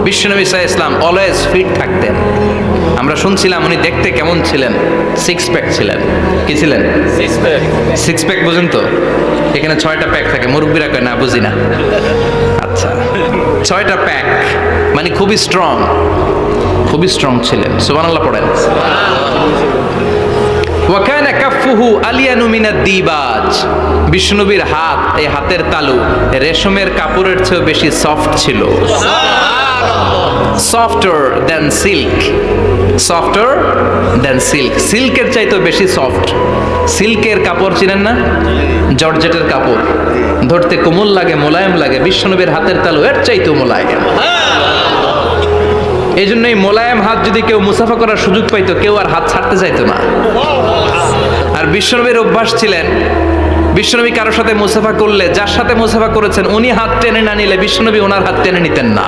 বিশ্বনবী সাল্লাল্লাহু আলাইহি ওয়াসাল্লাম অলওয়েজ ফিট থাকতেন। আমরা শুনছিলাম উনি দেখতে কেমন ছিলেন, 6 প্যাক ছিলেন। কি ছিলেন? 6 প্যাক বুঝেন তো? এখানে 6টা প্যাক থাকে, মুরব্বীরা কয় না বুঝি না। আচ্ছা, 6টা প্যাক মানে খুবই স্ট্রং, খুবই স্ট্রং ছিলেন। সুবহানাল্লাহ পড়েন। ওয়াকানা কাফুহু আলিয়ানু মিনাদ দিবাজ। বিষ্ণুনবীর হাত, এই হাতের তালু রেশমের কাপড়ের চেয়ে বেশি সফট ছিল। Softer than silk, softer than silk, সিল্কের চাইতেও বেশি সফট। সিল্কের কাপড় চিনেন না? জর্জেটের কাপড় ধরতে কোমল লাগে, মোলায়েম লাগে। বিষ্ণুনবীর হাতের তালু এর চাইতেও মোলায়েম। এই জন্য এই মোলায়েম হাত যদি কেউ মুসাফা করার সুযোগ পাইতো, কেউ আর হাত ছাড়তে চাইতো না। আর বিশ্বনবীর অভ্যাস ছিলেন, বিশ্বনবী কারোর সাথে মুসাফা করলে, যার সাথে মুসাফা করেছেন উনি হাত টেনে না নিলে বিশ্বনবী ওনার হাত টেনে নিতেন না।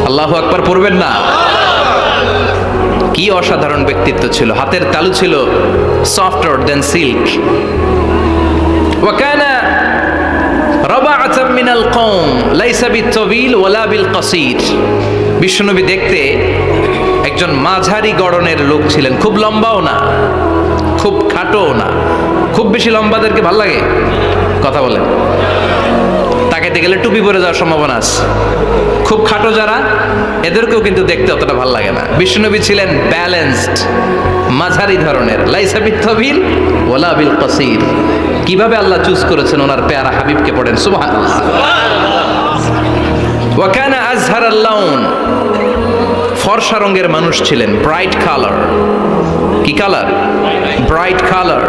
আল্লাহু আকবার পড়বেন না? কি অসাধারণ ব্যক্তিত্ব ছিল, হাতের তালু ছিল সফটার দেন সিল্ক। ওয়াকানা রাবাআতাম মিনাল কওম লাইসা বিত-তাবিল ওয়ালা বিল কাসীর। বিশ্বনবী দেখতে একজন মাঝারি গড়নের লোক ছিলেন, খুব লম্বাও না, খুব খাটোও না। খুব বেশি লম্বাদেরকে ভাল লাগে? কথা বলেন। তাকাইতে গেলে টুপি পরে যাওয়ার সম্ভাবনা আছে। খুব খাটো যারা, এদেরকেও কিন্তু দেখতে অতটা ভাল লাগে না। বিশ্বনবী ছিলেন ব্যালেন্সড, মাঝারি ধরনের। লাইসা বিত-তাবিল ওয়ালা বিল কাসীর। কিভাবে আল্লাহ চুজ করেছেন ওনার পেয়ারা হাবিবকে, পড়েন সুবহানাল্লাহ। ওয়া কানা আযহারাল লাউন, ফর্সা রঙের মানুষ ছিলেন, ব্রাইট কালার। কি কালার? Bright colour.